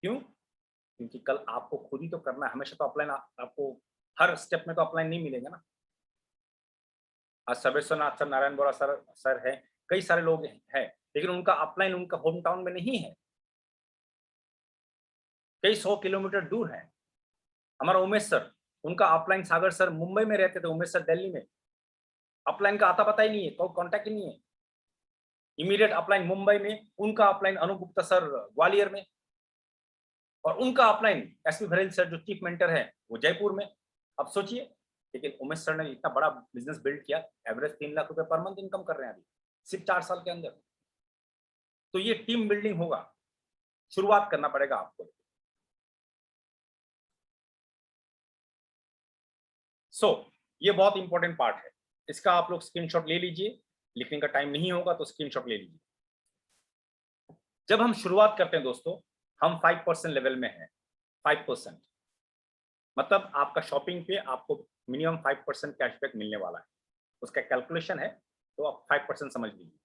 क्यों? क्योंकि कल आपको खुद ही तो करना है, हमेशा तो अपलाइन आपको हर स्टेप में तो अपलाइन नहीं मिलेगा ना। आज सर्वेश्वरनाथ सर, नारायण बोरा सर है, कई सारे लोग हैं, लेकिन उनका अपलाइन उनका होम टाउन में नहीं है, कई 100 किलोमीटर दूर है। हमारा उमेश सर, उनका अपलाइन सागर सर मुंबई में रहते थे, उमेश सर दिल्ली में, अपलाइन का आता पता ही नहीं है, कोई कॉन्टैक्ट ही नहीं है। इमीडिएट अपलाइन मुंबई में, उनका अपलाइन अनूप गुप्ता सर ग्वालियर में, और उनका अपलाइन एसपी भरेल सर जो चीफ मेंटर है वो जयपुर में। अब सोचिए, लेकिन उमेश सर ने इतना बड़ा बिजनेस बिल्ड किया, एवरेज 3 लाख रुपए पर मंथ इनकम कर रहे हैं अभी सिर्फ 4 साल के अंदर। तो ये टीम बिल्डिंग होगा, शुरुआत करना पड़ेगा आपको। ये बहुत इंपॉर्टेंट पार्ट है, इसका आप लोग स्क्रीनशॉट ले लीजिए, लिखने का टाइम नहीं होगा तो स्क्रीनशॉट ले लीजिए। जब हम शुरुआत करते हैं दोस्तों, हम 5% लेवल में हैं। 5% मतलब आपका शॉपिंग पे आपको मिनिमम 5% कैशबैक मिलने वाला है, उसका कैलकुलेशन है, तो आप 5% समझ लीजिए।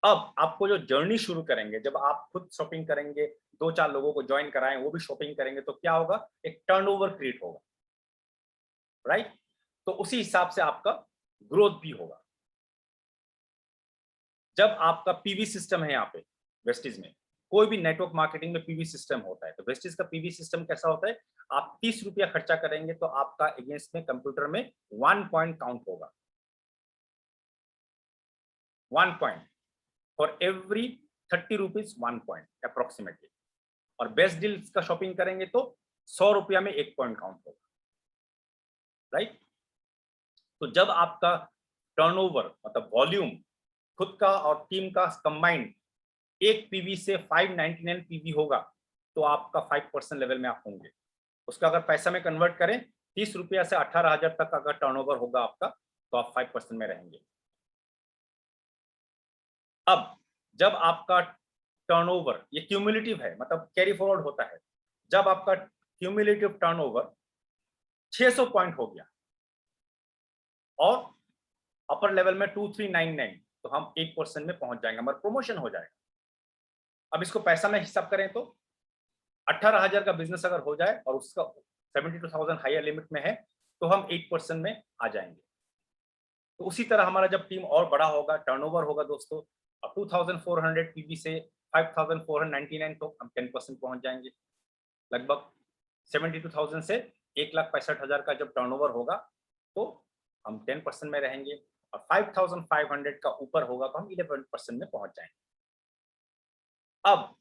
अब आपको जो जर्नी शुरू करेंगे, जब आप खुद शॉपिंग करेंगे, 2-4 लोगों को ज्वाइन कराएं, वो भी शॉपिंग करेंगे, तो क्या होगा, एक टर्नओवर क्रिएट होगा, राइट। तो उसी हिसाब से आपका ग्रोथ भी होगा। जब आपका पीवी सिस्टम है यहाँ पे वेस्टिज में, कोई भी नेटवर्क मार्केटिंग में पीवी सिस्टम होता है। तो वेस्टिज का पीवी सिस्टम कैसा होता है, आप 30 रुपया खर्चा करेंगे तो आपका अगेंस्ट में कंप्यूटर में 1 पॉइंट काउंट होगा, 1 point for every 30 rupees 1 point approximately. और बेस्ट डील्स का शॉपिंग करेंगे तो 100 रुपया में 1 पॉइंट काउंट होगा, राइट। तो जब आपका टर्नओवर मतलब वॉल्यूम खुद का और टीम का कंबाइंड एक पीवी से 599 पीवी होगा तो आपका 5% लेवल में आप होंगे। उसका अगर पैसा में कन्वर्ट करें, 30 रुपया से 18,000 तक अगर टर्नओवर होगा आपका तो आप 5% में रहेंगे। अब जब आपका टर्नओवर, ये क्यूमुलेटिव है मतलब कैरी फॉरवर्ड होता है, जब आपका क्यूमुलेटिव टर्नओवर 600 पॉइंट हो गया और अपर लेवल में 2399 तो हम 8% में पहुंच जाएंगे, हमारा प्रमोशन हो जाएगा। अब इसको पैसा में हिसाब करें तो 18,000 का बिजनेस अगर हो जाए और उसका 72,000 हायर लिमिट में है तो हम 8% में आ जाएंगे। तो उसी तरह हमारा जब टीम और बड़ा होगा, टर्नओवर होगा दोस्तों, अब 2400 पीवी से 5499 तो हम 10% पहुंच जाएंगे। लगभग 72,000 से 1,65,000 का जब टर्नओवर होगा तो हम 10% में रहेंगे और 5,500 का ऊपर होगा तो हम 11% में पहुंच जाएंगे। अब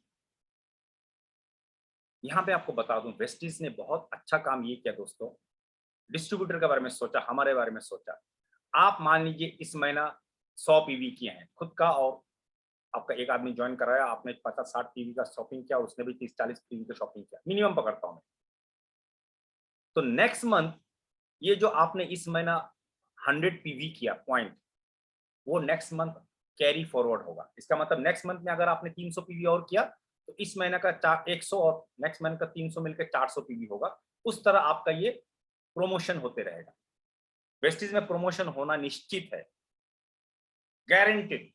यहां पे आपको बता दूं, वेस्टिज ने बहुत अच्छा काम ये किया दोस्तों, डिस्ट्रीब्यूटर के बारे में सोचा, हमारे बारे में सोचा। आप मान लीजिए इस महीना 100 पीवी किए हैं खुद का और आपका एक आदमी ज्वाइन कराया, आपने 50-60 पीवी का शॉपिंग किया, उसने भी 30-40 पीवी का शॉपिंग किया, मिनिमम पकड़ता हूं मैं। तो नेक्स्ट मंथ ये जो आपने इस महीना 100 पीवी किया पॉइंट, वो नेक्स्ट मंथ कैरी फॉरवर्ड होगा। इसका मतलब नेक्स्ट मंथ में अगर आपने 300 पीवी और किया तो इस महीने का 100 और नेक्स्ट महीने का 300 मिलकर 400 पीवी होगा। उस तरह आपका ये प्रमोशन होते रहेगा। वेस्टिज में प्रमोशन होना निश्चित है, गारंटेड।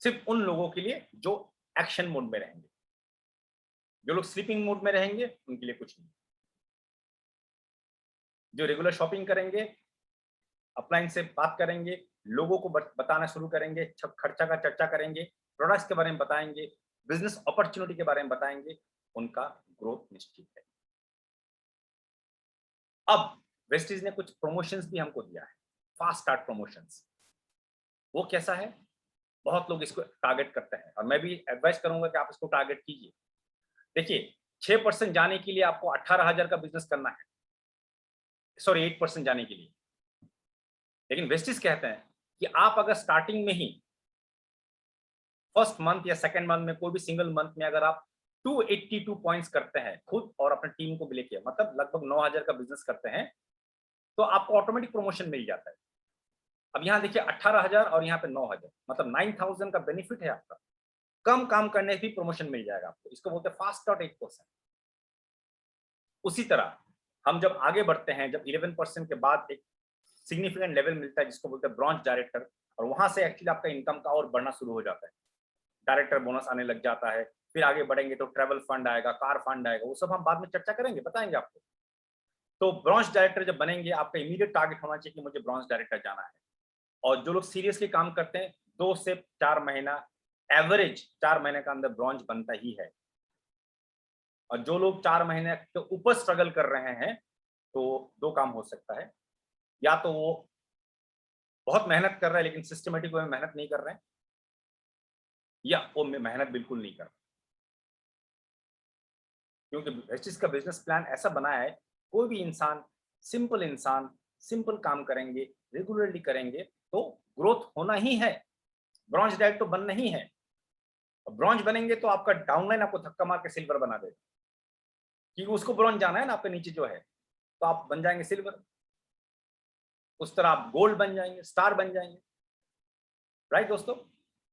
सिर्फ उन लोगों के लिए जो एक्शन मोड में रहेंगे, जो लोग स्लीपिंग मोड में रहेंगे उनके लिए कुछ नहीं। जो रेगुलर शॉपिंग करेंगे, अपलाइन से बात करेंगे, लोगों को बताना शुरू करेंगे, खर्चा का चर्चा करेंगे, प्रोडक्ट्स के बारे में बताएंगे, बिजनेस अपॉर्चुनिटी के बारे में बताएंगे, उनका ग्रोथ निश्चित है। अब वेस्टिज ने कुछ प्रमोशंस भी हमको दिया है, फास्ट स्टार्ट प्रमोशंस। वो कैसा है, बहुत लोग इसको टारगेट करते हैं और मैं भी एडवाइस करूंगा कि आप इसको टारगेट कीजिए। देखिए 6% जाने के लिए आपको 18,000 का बिजनेस करना है, सॉरी 8% जाने के लिए। लेकिन वेस्टिज कहते हैं कि आप अगर स्टार्टिंग में ही फर्स्ट मंथ या सेकंड मंथ में कोई भी सिंगल मंथ में अगर आप 282 पॉइंट्स करते हैं खुद और अपने टीम को भी लेके, मतलब लगभग 9,000 का बिजनेस करते हैं, तो आपको ऑटोमेटिक प्रमोशन मिल जाता है। अब यहाँ देखिए 18,000 और यहाँ पे 9,000, मतलब 9,000 का बेनिफिट है आपका। कम काम करने से भी प्रमोशन मिल जाएगा आपको, इसको बोलते हैं फास्ट स्टार्ट 8%। उसी तरह हम जब आगे बढ़ते हैं, जब 11% के बाद एक सिग्निफिकेंट लेवल मिलता है जिसको बोलते हैं ब्रॉन्ज डायरेक्टर, और वहां से एक्चुअली आपका इनकम का और बढ़ना शुरू हो जाता है, डायरेक्टर बोनस आने लग जाता है। फिर आगे बढ़ेंगे तो ट्रैवल फंड आएगा, कार फंड आएगा, वो सब हम बाद में चर्चा करेंगे, बताएंगे आपको। तो ब्रॉन्ज डायरेक्टर जब बनेंगे, आपका इमीडिएट टारगेट होना चाहिए कि मुझे ब्रॉन्ज डायरेक्टर जाना है। और जो लोग सीरियसली काम करते हैं 2 से 4 महीना, एवरेज 4 महीने का अंदर ब्रॉन्ज बनता ही है। और जो लोग 4 महीने के ऊपर स्ट्रगल कर रहे हैं तो 2 काम हो सकता है, या तो वो बहुत मेहनत कर रहे हैं लेकिन सिस्टमेटिक वे में मेहनत नहीं कर रहे हैं, या वो मेहनत बिल्कुल नहीं कर रहे। क्योंकि वेस्टिज का बिजनेस प्लान ऐसा बनाया है, कोई भी इंसान सिंपल काम करेंगे, रेगुलरली करेंगे तो ग्रोथ होना ही है। ब्रॉन्ज डायरेक्टर तो बनना ही है। ब्रॉन्ज बनेंगे तो आपका डाउनलाइन आपको धक्का मार के सिल्वर बना देगा, क्योंकि उसको ब्रॉन्ज जाना है ना, आपके नीचे जो है, तो आप बन जाएंगे सिल्वर। उस तरह आप गोल्ड बन जाएंगे, स्टार बन जाएंगे, राइट दोस्तों।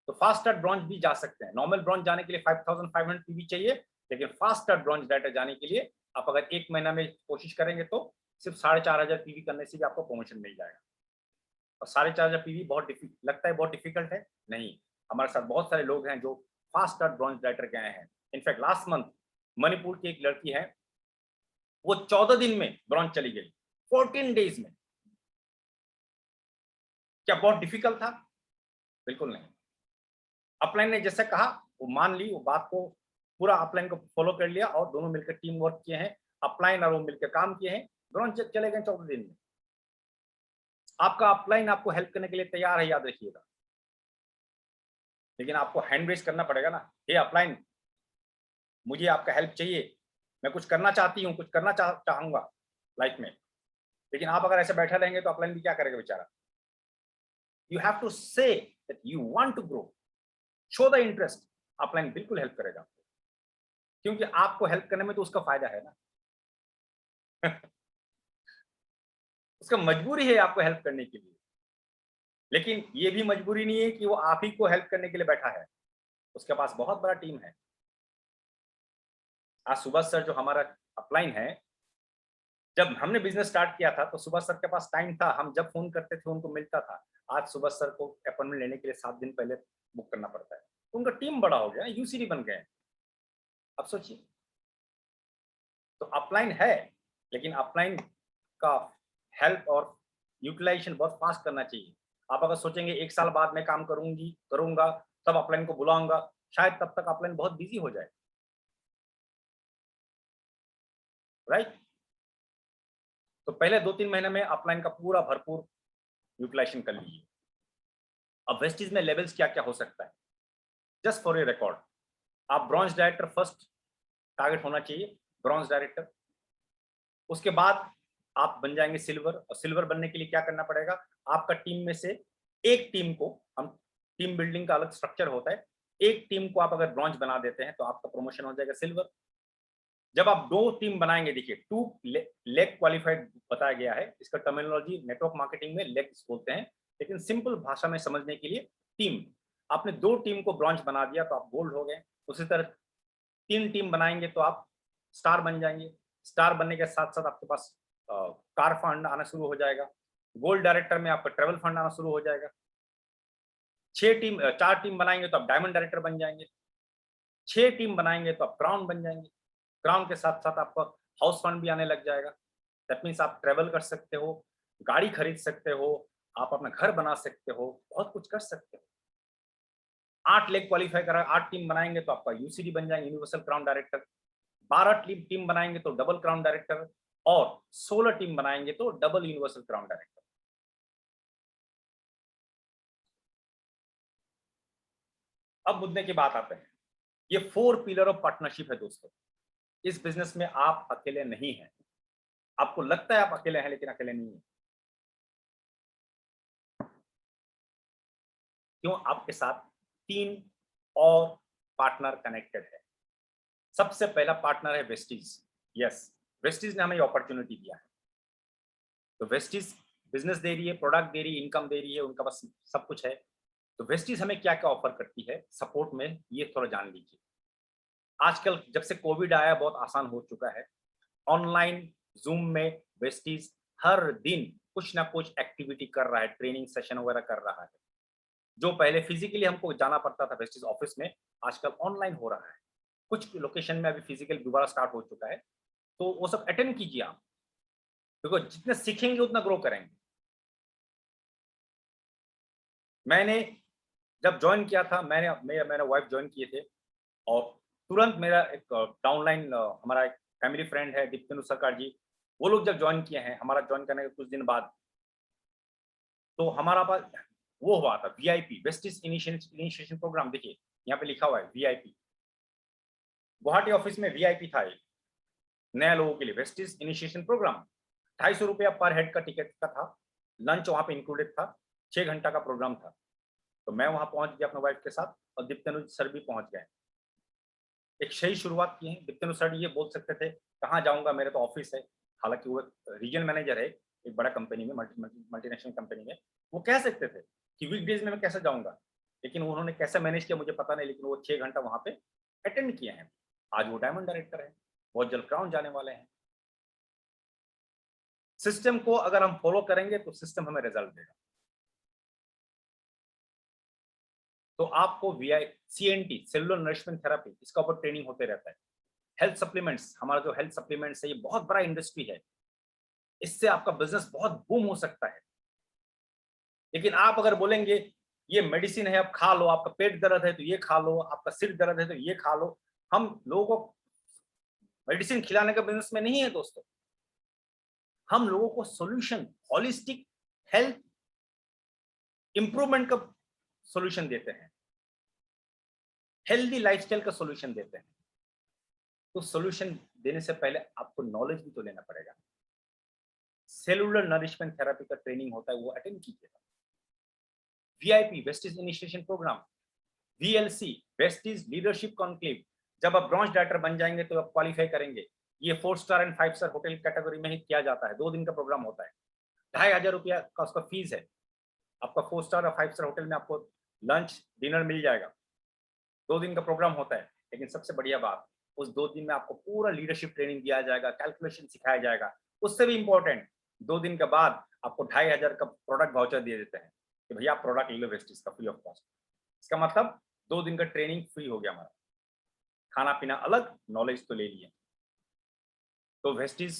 तो फास्ट स्टार्ट ब्रॉन्ज भी जा सकते हैं। नॉर्मल ब्रॉन्ज जाने के लिए 5,500 पीवी चाहिए, लेकिन फास्ट स्टार्ट ब्रॉन्ज डाटा जाने के लिए आप अगर 1 महीना में कोशिश करेंगे तो सिर्फ 4,500 पीवी करने से भी आपको प्रमोशन मिल जाएगा। और 4,500 पीवी बहुत लगता है बहुत डिफिकल्ट है, नहीं। हमारे साथ बहुत सारे लोग हैं जो फास्ट स्टार्ट ब्रॉन्ज डाइटर गए हैं। इनफैक्ट लास्ट मंथ मणिपुर की एक लड़की है, वो 14 दिन में ब्रॉन्ज चली गई, 14 डेज में। क्या बहुत डिफिकल्ट था? बिल्कुल नहीं। अपलाइन ने जैसे कहा वो मान ली, वो बात को पूरा अपलाइन को फॉलो कर लिया और दोनों मिलकर टीम वर्क किए हैं, अपलाइन और वो मिलकर काम किए हैं, दोनों चले गए 14 दिन में। आपका अपलाइन आपको हेल्प करने के लिए तैयार है, याद रखिएगा, लेकिन आपको हैंड रेज करना पड़ेगा ना, ये अपलाइन मुझे आपका हेल्प चाहिए, मैं कुछ करना चाहती हूँ, कुछ करना चाहूंगा लाइफ में। लेकिन आप अगर ऐसे बैठे रहेंगे तो अपलाइन भी क्या करेगा बेचारा। You have to say that you want to grow, show the interest, upline बिल्कुल हेल्प करेगा आपको, क्योंकि आपको हेल्प करने में तो उसका फायदा है ना। उसका मजबूरी है आपको हेल्प करने के लिए, लेकिन ये भी मजबूरी नहीं है कि वो आप ही को हेल्प करने के लिए बैठा है, उसके पास बहुत बड़ा टीम है। आज सुभाष सर जो हमारा अपलाइन है, जब हमने बिजनेस स्टार्ट किया था तो सुभाष सर के पास टाइम था, हम जब फोन करते थे उनको मिलता था। आज सुभाष सर को अपॉइंटमेंट लेने के लिए 7 दिन पहले बुक करना पड़ता है, तो उनका टीम बड़ा हो गया, यूसीडी बन गए। अब सोचिए, तो अपलाइन है, लेकिन अपलाइन का हेल्प और यूटिलाइजेशन बहुत फास्ट करना चाहिए। आप अगर सोचेंगे 1 साल बाद मैं काम करूंगा तब अपलाइन को बुलाऊंगा, शायद तब तक अपलाइन बहुत बिजी हो जाए, राइट। तो पहले 2-3 महीने में अपलाइन का पूरा भरपूर यूटिलाइजेशन कर लीजिए। अब वेस्टीज में लेवल्स क्या क्या हो सकता है, जस्ट फॉर ए रिकॉर्ड, आप ब्रॉन्ज डायरेक्टर फर्स्ट टारगेट होना चाहिए, ब्रॉन्ज डायरेक्टर। उसके बाद आप बन जाएंगे सिल्वर, और सिल्वर बनने के लिए क्या करना पड़ेगा, आपका टीम में से एक टीम को, हम टीम बिल्डिंग का अलग स्ट्रक्चर होता है, एक टीम को आप अगर ब्रॉन्ज बना देते हैं तो आपका प्रमोशन हो जाएगा सिल्वर। जब आप 2 टीम बनाएंगे, देखिए 2 लेग क्वालिफाइड बताया गया है, इसका टर्मिनोलॉजी नेटवर्क मार्केटिंग में लेग्स बोलते हैं, लेकिन सिंपल भाषा में समझने के लिए टीम। आपने 2 टीम को ब्रॉन्ज बना दिया तो आप गोल्ड हो गए। उसी तरह 3 टीम बनाएंगे तो आप स्टार बन जाएंगे। स्टार बनने के साथ साथ आपके पास कार फंड आना शुरू हो जाएगा। गोल्ड डायरेक्टर में आपका ट्रेवल फंड आना शुरू हो जाएगा। 4 टीम बनाएंगे तो आप डायमंड डायरेक्टर बन जाएंगे। 6 टीम बनाएंगे तो आप क्राउन बन जाएंगे। क्राउन के साथ साथ आपका हाउस फंड भी आने लग जाएगा। दैट मीन्स आप ट्रेवल कर सकते हो, गाड़ी खरीद सकते हो, आप अपना घर बना सकते हो, बहुत कुछ कर सकते हो। 8 लेग क्वालिफाई करा, 8 टीम बनाएंगे तो आपका यूसीडी बन जाएंगे, यूनिवर्सल क्राउन डायरेक्टर। 12 टीम बनाएंगे तो डबल क्राउन डायरेक्टर, और 16 टीम बनाएंगे तो डबल यूनिवर्सल क्राउन डायरेक्टर। अब मुद्दे की बात आते हैं, ये 4 पिलर ऑफ पार्टनरशिप है दोस्तों। इस बिजनेस में आप अकेले नहीं हैं। आपको लगता है आप अकेले हैं, लेकिन अकेले नहीं है। क्यों? आपके साथ 3 और पार्टनर कनेक्टेड है। सबसे पहला पार्टनर है वेस्टीज। यस, वेस्टीज ने हमें अपॉर्चुनिटी दिया है। तो वेस्टीज बिजनेस दे रही है, प्रोडक्ट दे रही है, इनकम दे रही है, उनका बस सब कुछ है। तो वेस्टीज हमें क्या क्या ऑफर करती है सपोर्ट में, ये थोड़ा जान लीजिए। आजकल जब से कोविड आया बहुत आसान हो चुका है। ऑनलाइन जूम में वेस्टीज हर दिन कुछ ना कुछ एक्टिविटी कर रहा है, ट्रेनिंग सेशन वगैरह कर रहा है। जो पहले फिजिकली हमको जाना पड़ता था वेस्टीज ऑफिस में, आजकल ऑनलाइन हो रहा है। कुछ लोकेशन में अभी फिजिकल दोबारा स्टार्ट हो चुका है, तो वो सब अटेंड कीजिए आप, क्योंकि जितने सीखेंगे उतना ग्रो करेंगे। मैंने जब ज्वाइन किया था, मैंने वाइफ ज्वाइन किए थे, और तुरंत मेरा एक डाउनलाइन हमारा एक फैमिली फ्रेंड है दीप्तेंदु सरकार जी, वो लोग जब ज्वाइन किए हैं, हमारा ज्वाइन करने के कुछ दिन बाद, तो हमारा पास वो हुआ था वीआईपी, वेस्टिज इनिशिएशन प्रोग्राम। देखिए यहाँ पे लिखा हुआ है वीआईपी। गुवाहाटी ऑफिस में वीआईपी था, नया लोगों के लिए वेस्टिज इनिशिएशन प्रोग्राम। 250 रुपया पर हेड का टिकट का था, लंच वहाँ पे इंक्लूडेड था, 6 घंटा का प्रोग्राम था। तो मैं वहाँ पहुँच गया अपने वाइफ के साथ, और दीप्तेंदु सर भी पहुँच गए। एक सही शुरुआत की है। दीप्तेंदु सर ये बोल सकते थे कहाँ जाऊँगा, मेरे तो ऑफिस है। हालांकि वो रीजनल मैनेजर है एक बड़ा कंपनी में, मल्टीनेशनल कंपनी में, वो कह सकते थे कि वीकडेज में मैं कैसे जाऊँगा, लेकिन उन्होंने कैसे मैनेज किया मुझे पता नहीं, लेकिन वो 6 घंटा वहाँ पे अटेंड किए हैं। आज वो डायमंड डायरेक्टर है, बहुत जल्द क्राउन जाने वाले हैं। सिस्टम को अगर हम फॉलो करेंगे तो सिस्टम हमें रिजल्ट देगा। तो आपको CNT, सेलुलर नरिशमेंट थेरेपी, इसका ऊपर ट्रेनिंग होते रहता है। हेल्थ सप्लीमेंट्स, हमारा जो हेल्थ सप्लीमेंट्स है ये बहुत बड़ा इंडस्ट्री है, इससे आपका बिजनेस बहुत बूम हो सकता है। लेकिन आप अगर बोलेंगे ये मेडिसिन है, अब खा लो, आपका पेट दर्द है तो ये खा लो, आपका सिर दर्द है तो ये खा लो। हम लोगों को मेडिसिन खिलाने का बिजनेस में नहीं है दोस्तों, हम लोगों को सॉल्यूशन, होलिस्टिक हेल्थ इंप्रूवमेंट का सॉल्यूशन देते हैं, हेल्दी लाइफस्टाइल का सॉल्यूशन देते हैं। तो सॉल्यूशन देने से पहले आपको नॉलेज भी तो लेना पड़ेगा। सेलुलर नरिशमेंट थेरेपी का ट्रेनिंग होता है, वो अटेंड कीजिएगा। VIP Vestige initiation program, VLC Vestige leadership conclave, जब आप ब्रॉन्ज डायरेक्टर बन जाएंगे तो आप क्वालिफाई करेंगे। ये 4 star and 5 star hotel category में ही किया जाता है। 2 दिन का प्रोग्राम होता है, 2,500 रुपया का उसका फीस है। आपका 4 स्टार और 5 स्टार होटल में आपको लंच डिनर मिल जाएगा। 2 दिन का प्रोग्राम होता है, लेकिन सबसे बढ़िया बात, उस 2 दिन में आपको पूरा लीडरशिप ट्रेनिंग दिया जाएगा, कैलकुलेशन सिखाया जाएगा। उससे भी इंपॉर्टेंट, 2 दिन के बाद आपको 2,500 का प्रोडक्ट वाउचर दे देते हैं कि भैया आप प्रोडक्ट ले लो वेस्टिज का फ्री ऑफ कॉस्ट। इसका मतलब 2 दिन का ट्रेनिंग फ्री हो गया हमारा, खाना पीना अलग, नॉलेज तो ले लिए। तो वेस्टिज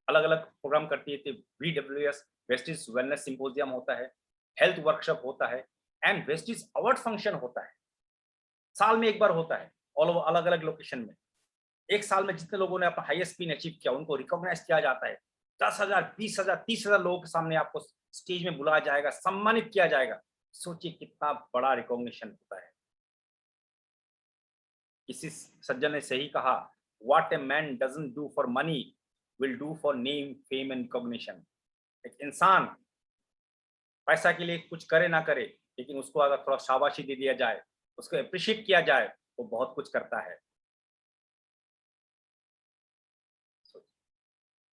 अलग अलग प्रोग्राम करती है। VWS वेस्टिज वेलनेस सिंपोजियम होता है, हेल्थ वर्कशॉप होता है, एंड वेस्टिज अवार्ड फंक्शन होता है। साल में एक बार होता है, ऑल ओवर अलग अलग लोकेशन में। एक साल में जितने लोगों ने अपना हाईएस्ट पिन अचीव किया उनको रिकॉग्नाइज किया जाता है। 10,000, 20,000, 30,000 लोगों के सामने आपको स्टेज में बुलाया जाएगा, सम्मानित किया जाएगा। सोचिए कितना बड़ा रिकॉग्निशन होता है। किसी सज्जन ने सही कहा, what a man doesn't do for money will do for name fame and recognition. एक इंसान पैसा के लिए कुछ करे ना करे, लेकिन उसको अगर थोड़ा शाबाशी दे दिया जाए, उसको अप्रिशिएट किया जाए, वो बहुत कुछ करता है।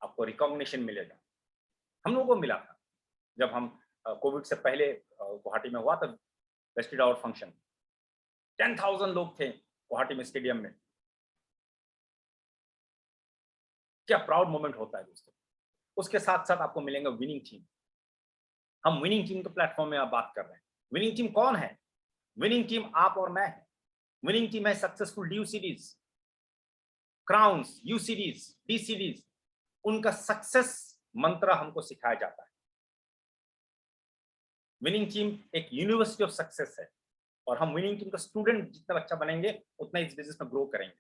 आपको रिकॉग्निशन मिलेगा। हम लोगों को मिला था जब हम कोविड से पहले गुवाहाटी में हुआ था वेस्टिज अवार्ड फंक्शन। 10,000 लोग थे गुवाहाटी में स्टेडियम में। क्या प्राउड मोमेंट होता है दोस्तों। उसके साथ साथ आपको मिलेंगे विनिंग टीम। हम विनिंग टीम के प्लेटफॉर्म में आप बात कर रहे हैं। विनिंग टीम कौन है? विनिंग टीम आप और मैं है। विनिंग टीम है successful due series, crowns, you series, D series. उनका सक्सेस मंत्र हमको सिखाया जाता है। विनिंग टीम एक यूनिवर्सिटी ऑफ सक्सेस है, और हम विनिंग टीम का स्टूडेंट जितना अच्छा बनेंगे उतना इस बिजनेस में ग्रो करेंगे।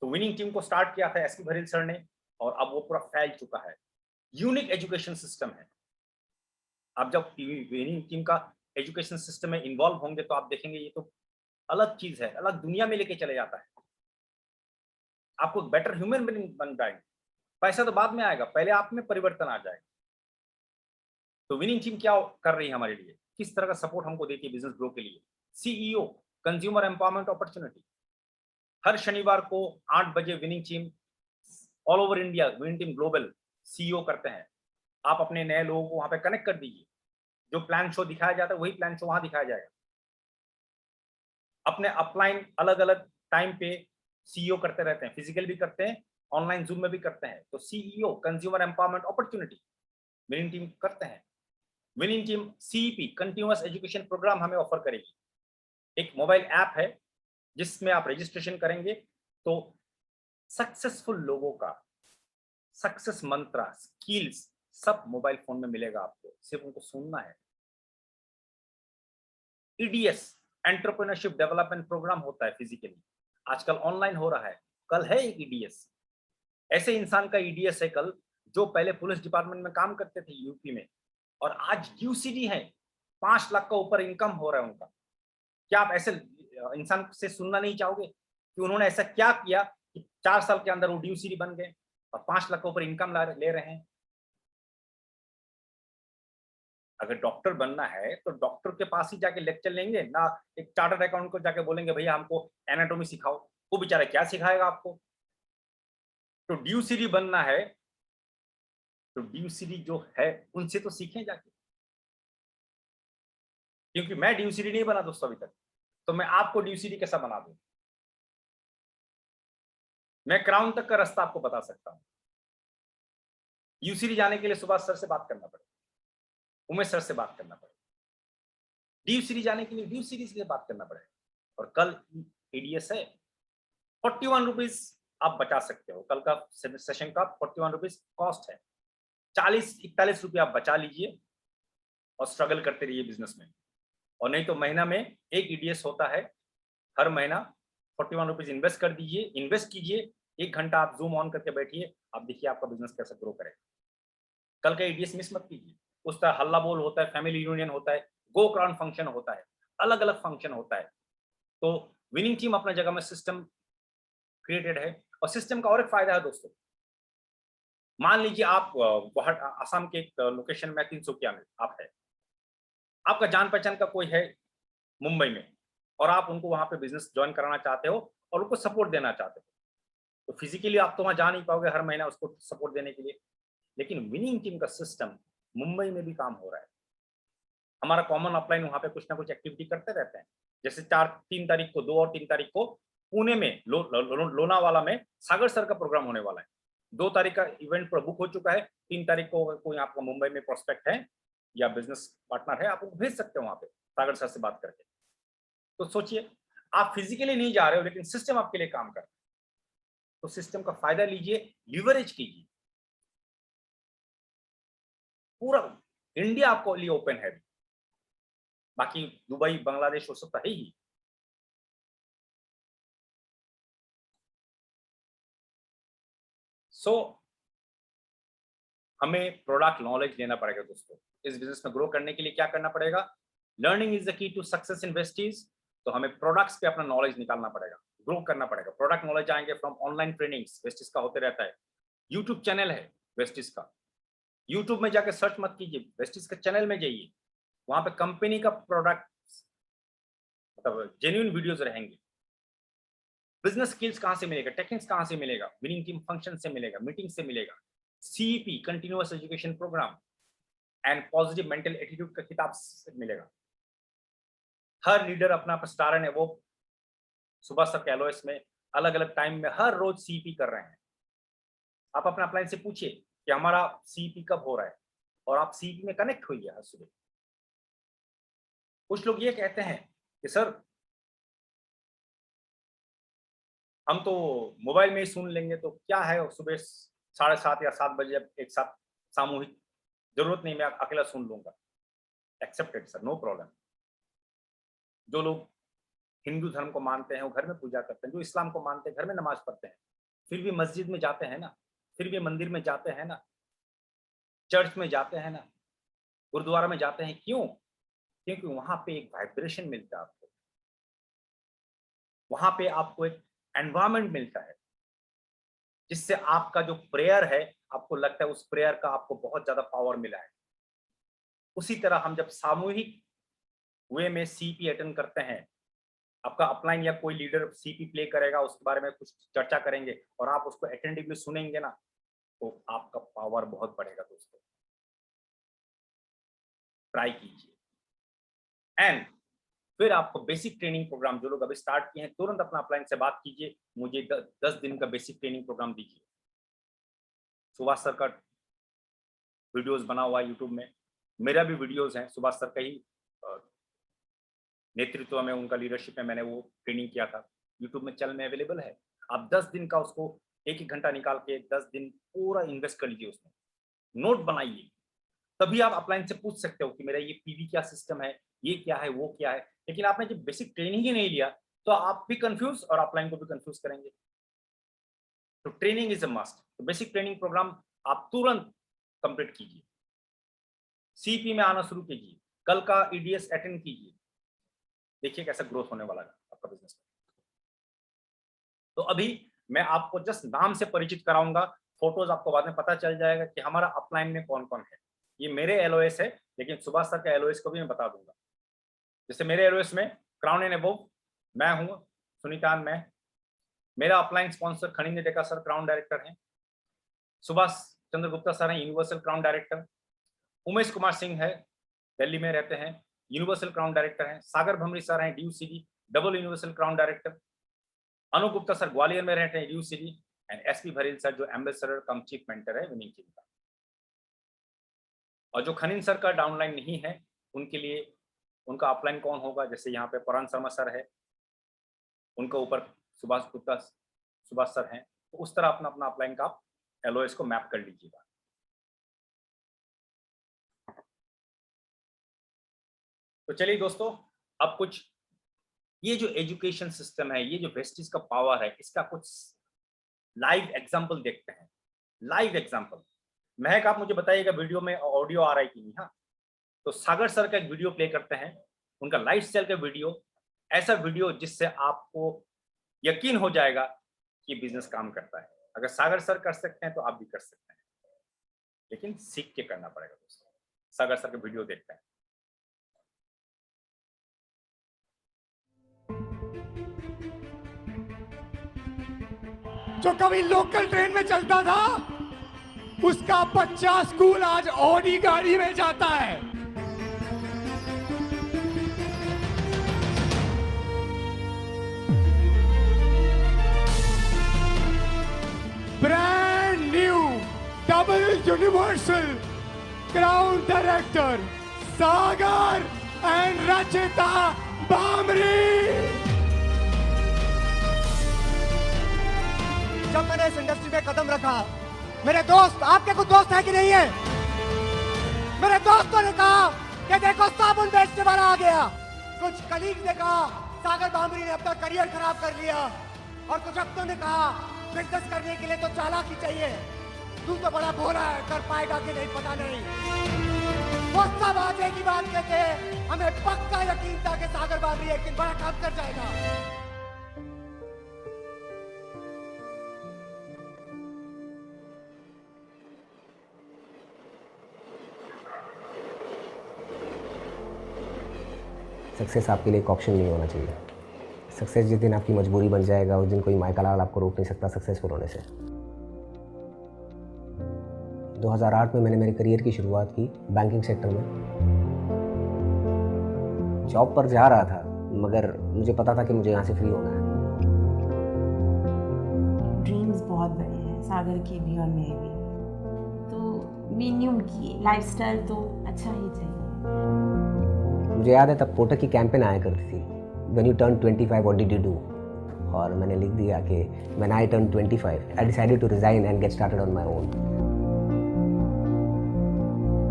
तो विनिंग टीम को स्टार्ट किया था एसपी भरील सर ने, और अब वो पूरा फैल चुका है। यूनिक एजुकेशन सिस्टम है। आप जब विनिंग टीम का एजुकेशन सिस्टम में इन्वॉल्व होंगे तो आप देखेंगे ये तो अलग चीज है, अलग दुनिया में लेके चले जाता है। आपको बेटर ह्यूमन बीइंग बन जाएंगे। पैसा तो बाद में आएगा, पहले आप में परिवर्तन आ जाएगा। तो विनिंग टीम क्या कर रही है हमारे लिए, किस तरह का सपोर्ट हमको देती है बिजनेस ग्रो के लिए। CEO, consumer empowerment opportunity. हर शनिवार को 8 बजे winning team all over India, winning team global CEO करते हैं। आप अपने नए लोगों को वहां पे कनेक्ट कर दीजिए। जो प्लान शो दिखाया जाता है वही प्लान शो वहां दिखाया जाएगा। अपने अपलाइन अलग अलग टाइम पे सीईओ करते रहते हैं, फिजिकल भी करते हैं, ऑनलाइन जूम में भी करते हैं। तो CEO, consumer empowerment opportunity, winning team करते हैं। Winning team CEP, continuous education program हमें ऑफर करेगी। एक मोबाइल ऐप है जिसमें आप रजिस्ट्रेशन करेंगे तो सक्सेसफुल लोगों का सक्सेस मंत्र, स्किल्स सब मोबाइल फोन में मिलेगा आपको, सिर्फ उनको सुनना है। ईडीएस, एंटरप्रेन्योरशिप डेवलपमेंट प्रोग्राम होता है फिजिकली, आजकल ऑनलाइन हो रहा है। कल है एक ईडीएस, ऐसे इंसान का ईडीएस है कल जो पहले पुलिस डिपार्टमेंट में काम करते थे यूपी में, और आज यूसीडी है, 5 लाख का ऊपर इनकम हो रहा है उनका। क्या आप ऐसे इंसान से सुनना नहीं चाहोगे कि उन्होंने ऐसा क्या किया कि 4 साल के अंदर वो ड्यूसीडी बन गए और 5 लाख के ऊपर इनकम ले रहे हैं। अगर डॉक्टर बनना है तो डॉक्टर के पास ही जाके लेक्चर लेंगे ना, एक चार्टर्ड अकाउंट को जाके बोलेंगे भैया हमको एनाटॉमी सिखाओ, वो बेचारा क्या सिखाएगा आपको। तो ड्यूसीडी बनना है तो ड्यूसीडी जो है उनसे तो सीखें जाके। क्योंकि मैं ड्यूसीडी नहीं बना दोस्तों अभी तक, तो मैं आपको ड्यूसीडी कैसा बना दूं। मैं क्राउन तक का रास्ता आपको बता सकता हूं। यूसीडी जाने के लिए सुभाष सर से बात करना पड़ेगा, उमेश सर से बात करना पड़ेगा। डी सीरीज जाने के लिए डी सीरीज से बात करना पड़ेगा। और कल एडीएस है, 41 रुपीज आप बचा सकते हो। कल का सेशन का 41 रुपीज कॉस्ट है, 40-41 रुपये आप बचा लीजिए। और स्ट्रगल करते रहिए बिजनेस में। और नहीं तो महीना में एक ईडीएस होता है, हर महीना 41 रुपीज इन्वेस्ट कर दीजिए, इन्वेस्ट कीजिए, 1 घंटा आप जूम ऑन करके बैठिए, आप देखिए आपका बिजनेस कैसे ग्रो करेगा। कल का ईडीएस मिस मत कीजिए। उस तरह हल्ला बोल होता है, फैमिली यूनियन होता है, गो क्राउन फंक्शन होता है, अलग अलग फंक्शन होता है। तो विनिंग टीम अपने जगह में सिस्टम क्रिएटेड है। और सिस्टम का और एक फायदा है दोस्तों, मान लीजिए आप असम के एक लोकेशन में 300 में आप है, आपका जान पहचान का कोई है मुंबई में, और आप उनको वहां पे बिजनेस ज्वाइन कराना चाहते हो और उनको सपोर्ट देना चाहते हो, तो फिजिकली आप तो वहां जा नहीं पाओगे हर महीना उसको सपोर्ट देने के लिए। लेकिन विनिंग टीम का सिस्टम मुंबई में भी काम हो रहा है। हमारा कॉमन अपलाइन वहां पे कुछ ना कुछ एक्टिविटी करते रहते हैं। जैसे 3 तारीख को, 2 और 3 तारीख को पुणे में लोनावाला में सागर सर का प्रोग्राम होने वाला है। 2 तारीख का इवेंट पर बुक हो चुका है। 3 तारीख को कोई आपका मुंबई में प्रोस्पेक्ट है या बिजनेस पार्टनर है, आप उनको भेज सकते हो वहां पे सागर सर से बात करके। तो सोचिए, आप फिजिकली नहीं जा रहे हो लेकिन सिस्टम आपके लिए काम कर रहा है। तो सिस्टम का फायदा लीजिए, लिवरेज कीजिए। पूरा इंडिया आपको लिए ओपन है, बाकी दुबई, बांग्लादेश वो सब तो है ही। सो हमें प्रोडक्ट नॉलेज लेना पड़ेगा दोस्तों। इस बिजनेस में ग्रो करने के लिए क्या करना पड़ेगा? Learning is the key to success in Vestige. तो हमें प्रोडक्ट्स पे अपना नॉलेज निकालना पड़ेगा, ग्रो करना पड़ेगा। प्रोडक्ट नॉलेज आएंगे फ्रॉम ऑनलाइन ट्रेनिंग्स, वेस्टीज का होते रहता है। यूट्यूब चैनल है वेस्टीज का, यूट्यूब में जाके सर्च मत कीजिए, वेस्टीज के चैनल में जाइए, वहां पे कंपनी का प्रोडक्ट मतलब जेन्युइन वीडियोज रहेंगे। बिजनेस स्किल्स कहां से मिलेगा, टेक्निक्स कहां से मिलेगा? विनिंग टीम फंक्शन से मिलेगा, मीटिंग से मिलेगा, CEP continuous education program and positive mental attitude का किताब से मिलेगा। हर लीडर अपना स्टार एंड एवोव सुबह सर के एलओएस में अलग अलग टाइम में हर रोज सीईपी कर रहे हैं। आप अपने अपलाइन से पूछिए कि हमारा सीईपी कब हो रहा है, और आप सीईपी में कनेक्ट होइए हर सुबह। कुछ लोग ये कहते हैं कि सर हम तो मोबाइल में ही सुन लेंगे, तो क्या है सुबह 7:30 या 7 बजे एक साथ सामूहिक, जरूरत नहीं, मैं अकेला सुन लूंगा। Accepted sir, no problem. जो लोग हिंदू धर्म को मानते हैं वो घर में पूजा करते हैं, जो इस्लाम को मानते हैं घर में नमाज पढ़ते हैं, फिर भी मस्जिद में जाते हैं ना, फिर भी मंदिर में जाते हैं ना, चर्च में जाते हैं ना, गुरुद्वारा में जाते हैं। क्यों? क्योंकि वहां पे एक वाइब्रेशन मिलता है आपको, वहां पे आपको एक एनवायरमेंट मिलता है जिससे आपका जो प्रेयर है, आपको लगता है उस प्रेयर का आपको बहुत ज्यादा पावर मिला है। उसी तरह हम जब सामूहिक वे में सीपी अटेंड करते हैं, आपका अपलाइन या कोई लीडर सीपी प्ले करेगा, उसके बारे में कुछ चर्चा करेंगे और आप उसको अटेंटिवली सुनेंगे ना, तो आपका पावर बहुत बढ़ेगा दोस्तों। ट्राई कीजिए। एंड फिर आपको बेसिक ट्रेनिंग प्रोग्राम, जो लोग अभी स्टार्ट किए हैं तुरंत अपना अपलाइन से बात कीजिए, मुझे 10 दिन का बेसिक ट्रेनिंग प्रोग्राम दीजिए। सुभाष सर का वीडियोस बना हुआ है यूट्यूब में, मेरा भी वीडियोस हैं, सुभाष सर का ही नेतृत्व में, उनका लीडरशिप में मैंने वो ट्रेनिंग किया था, यूट्यूब में चैनल में अवेलेबल है। आप 10 दिन का उसको 1-1 घंटा निकाल के 10 दिन पूरा इन्वेस्ट कर लीजिए, उसमें नोट बनाइए। तभी आप अपलाइन से पूछ सकते हो कि मेरा ये पीवी क्या सिस्टम है, ये क्या है, वो क्या है। लेकिन आपने जब बेसिक ट्रेनिंग ही नहीं लिया तो आप भी कंफ्यूज और अपलाइन को भी कंफ्यूज करेंगे। तो ट्रेनिंग इज अ मस्ट। तो बेसिक ट्रेनिंग प्रोग्राम आप तुरंत कंप्लीट कीजिए, सीपी में आना शुरू कीजिए, कल का ईडीएस अटेंड कीजिए, देखिए कैसा ग्रोथ होने वाला है आपका बिजनेस में। तो अभी मैं आपको जस्ट नाम से परिचित कराऊंगा, फोटोज आपको बाद में पता चल जाएगा कि हमारा अपलाइन में कौन कौन है। ये मेरे एलओएस है, लेकिन सुभाष सर का एलओएस को भी मैं बता दूंगा। जैसे मेरे एलओएस में क्राउन एंड एबोव मैं हूं, सुनीतान मैं, मेरा upline sponsor Khaninde Deka sir crown director हैं, सुभाष चंद्र गुप्ता सर हैं universal crown director, Umesh Kumar Singh है दिल्ली में रहते हैं, यूनिवर्सल क्राउन डायरेक्टर हैं, सागर भमरी सर हैं DUCD double universal crown director, Anu Gupta sir Gwalior में रहते हैं DUCD, and SP Bharil sir जो एम्बेसडर कम चीफ मेंटर है विनिंग टीम का। और जो खनिन सर का डाउनलाइन नहीं है उनके लिए उनका अपलाइन कौन होगा, जैसे यहाँ पे परान शर्मा सर है, उनका ऊपर सुभाष सर हैं, तो उस तरह अपना अपना अपलाइन का आप एलओएस को मैप कर लीजिएगा। तो चलिए दोस्तों, अब कुछ ये जो एजुकेशन सिस्टम है, ये जो वेस्टिज का पावर है, इसका कुछ लाइव एग्जांपल देखते हैं। Live example. महक, आप मुझे बताइएगा वीडियो में ऑडियो आ रहा है कि नहीं? हाँ, तो सागर सर का एक वीडियो प्ले करते हैं, उनका लाइफ स्टाइल का वीडियो, ऐसा वीडियो जिससे आपको यकीन हो जाएगा कि बिजनेस काम करता है। अगर सागर सर कर सकते हैं तो आप भी कर सकते हैं, लेकिन सीख के करना पड़ेगा दोस्तों। सागर सर का वीडियो देखते हैं। जो कभी लोकल ट्रेन में चलता था, उसका बच्चा स्कूल आज ऑडी गाड़ी में जाता है। Brand new double universal crown director Sagar and Rachita Bamri. जब मैंने इस इंडस्ट्री में कदम रखा, मेरे दोस्त, आपके कुछ दोस्त है कि नहीं है, मेरे दोस्तों ने कहा कि देखो साबुन बेचने वाला आ गया। कुछ कलीग ने कहा सागर बामरी ने अपना करियर खराब कर लिया, और कुछ अपनों ने कहा बिजनेस करने के लिए तो चालाकी चाहिए, तू तो बड़ा भोला है, कर पाएगा कि नहीं पता नहीं। वो सब आज एक ही बात कहते हैं, हमें पक्का यकीन था कि सागर बामरी एक दिन बड़ा काम कर जाएगा। सक्सेस आपके लिए एक ऑप्शन नहीं होना चाहिए। सक्सेस जिस दिन आपकी मजबूरी बन जाएगा, उस दिन कोई माइका लाल आपको रोक नहीं सकता सक्सेसफुल होने से। 2008 में मैंने मेरे करियर की शुरुआत की बैंकिंग सेक्टर में। जॉब पर जा रहा था, मगर मुझे पता था कि मुझे यहाँ से फ्री होना है। ड्रीम्स बहुत बड़े हैं, सागर के भी और मेरे भी, तो मैंने उनकी लाइफस्टाइल तो अच्छा ही चाहिए। मुझे याद है तब कोटक की कैंपेन आया करती थी, when you turn 25 what did you do, और मैंने लिख दिया कि when I turn 25 I decided to resign and get started on my own.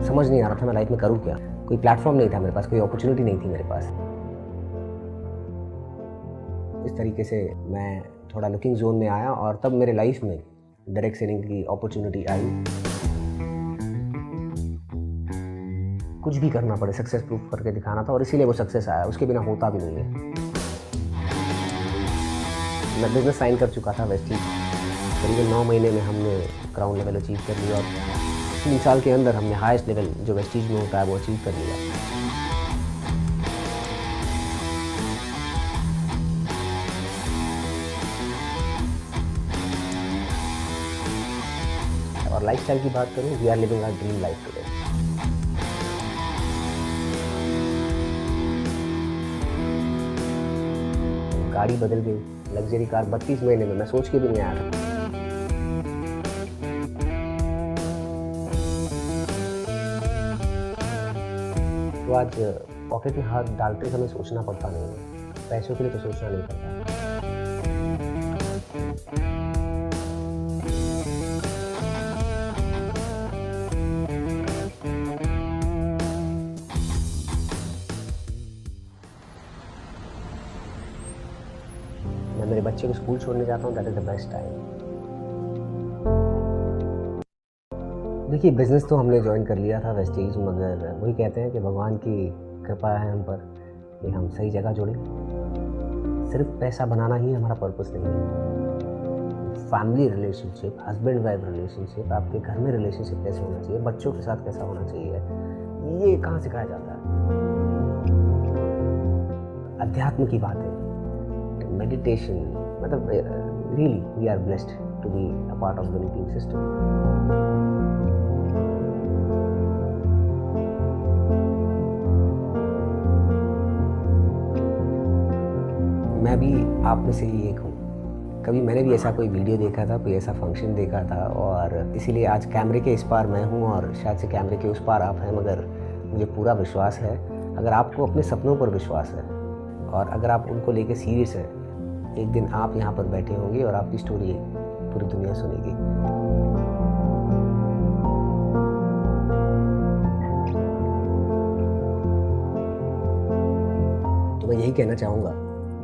समझ नहीं आ रहा था मैं लाइफ में करूँ क्या। कोई प्लेटफॉर्म नहीं था मेरे पास, कोई अपॉर्चुनिटी नहीं थी मेरे पास। इस तरीके से मैं थोड़ा लुकिंग जोन में आया, और तब मेरे लाइफ में डायरेक्ट सेलिंग की अपॉर्चुनिटी आई। कुछ भी करना पड़े, सक्सेस प्रूफ करके दिखाना था, और इसीलिए वो सक्सेस आया। उसके बिना होता भी नहीं है। मैं बिजनेस साइन कर चुका था वेस्टीज, करीबन 9 महीने में हमने क्राउन लेवल अचीव कर लिया, और 3 साल के अंदर हमने हाईएस्ट लेवल जो वेस्टीज में होता है वो अचीव कर लिया। और लाइफस्टाइल की बात करूं, we are living our dream life today. गाड़ी बदल गई, लग्जरी कार 32 महीने में, मैं सोच के भी नहीं आया था। तो आज पॉकेट में हाथ डालते समय सोचना पड़ता नहीं है, पैसों के लिए तो सोचना नहीं पड़ता। मैं मेरे बच्चे को स्कूल छोड़ने जाता हूँ, that is the best time. देखिए, बिजनेस तो हमने ज्वाइन कर लिया था वेस्टीज, मगर वही कहते हैं कि भगवान की कृपा है हम पर कि हम सही जगह जुड़े। सिर्फ पैसा बनाना ही हमारा पर्पस नहीं है। Family relationship, husband wife relationship, आपके घर में रिलेशनशिप कैसे होना चाहिए, बच्चों के साथ कैसा होना चाहिए, ये कहाँ सिखाया जाता है? अध्यात्म की बात है, मेडिटेशन, मतलब really we are blessed to be a part of the team system. मैं भी आप में से ही एक हूँ। कभी मैंने भी ऐसा कोई वीडियो देखा था, कोई ऐसा फंक्शन देखा था, और इसीलिए आज कैमरे के इस पार मैं हूँ और शायद से कैमरे के उस पार आप हैं। मगर मुझे पूरा विश्वास है, अगर आपको अपने सपनों पर विश्वास है और अगर आप उनको लेके सीरियस हैं, एक दिन आप यहाँ पर बैठे होंगे और आपकी स्टोरी पूरी दुनिया सुनेगी। तो मैं यही कहना चाहूँगा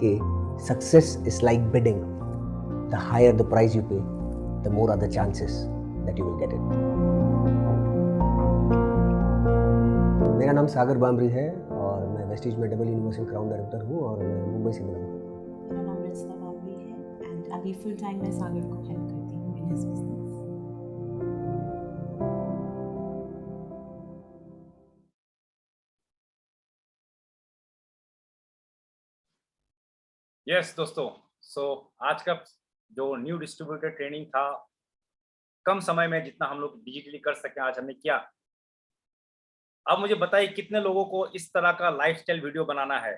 कि success is like bidding, the higher the price you pay, the more are the chances that you will get it. मेरा नाम सागर बामरी है और मैं वेस्टिज में डबल यूनिवर्सल क्राउन डायरेक्टर हूँ और मैं मुंबई से बिलोंग करता हूँ। मेरा नाम रचना बाबरी है एंड अभी फुल टाइम मैं सागर को हेल्प करती हूँ इन हिज बिजनेस। यस दोस्तों, सो आज का जो न्यू डिस्ट्रीब्यूटर ट्रेनिंग था, कम समय में जितना हम लोग डिजिटली कर सकें आज हमने किया। अब मुझे बताइए कितने लोगों को इस तरह का लाइफस्टाइल वीडियो बनाना है?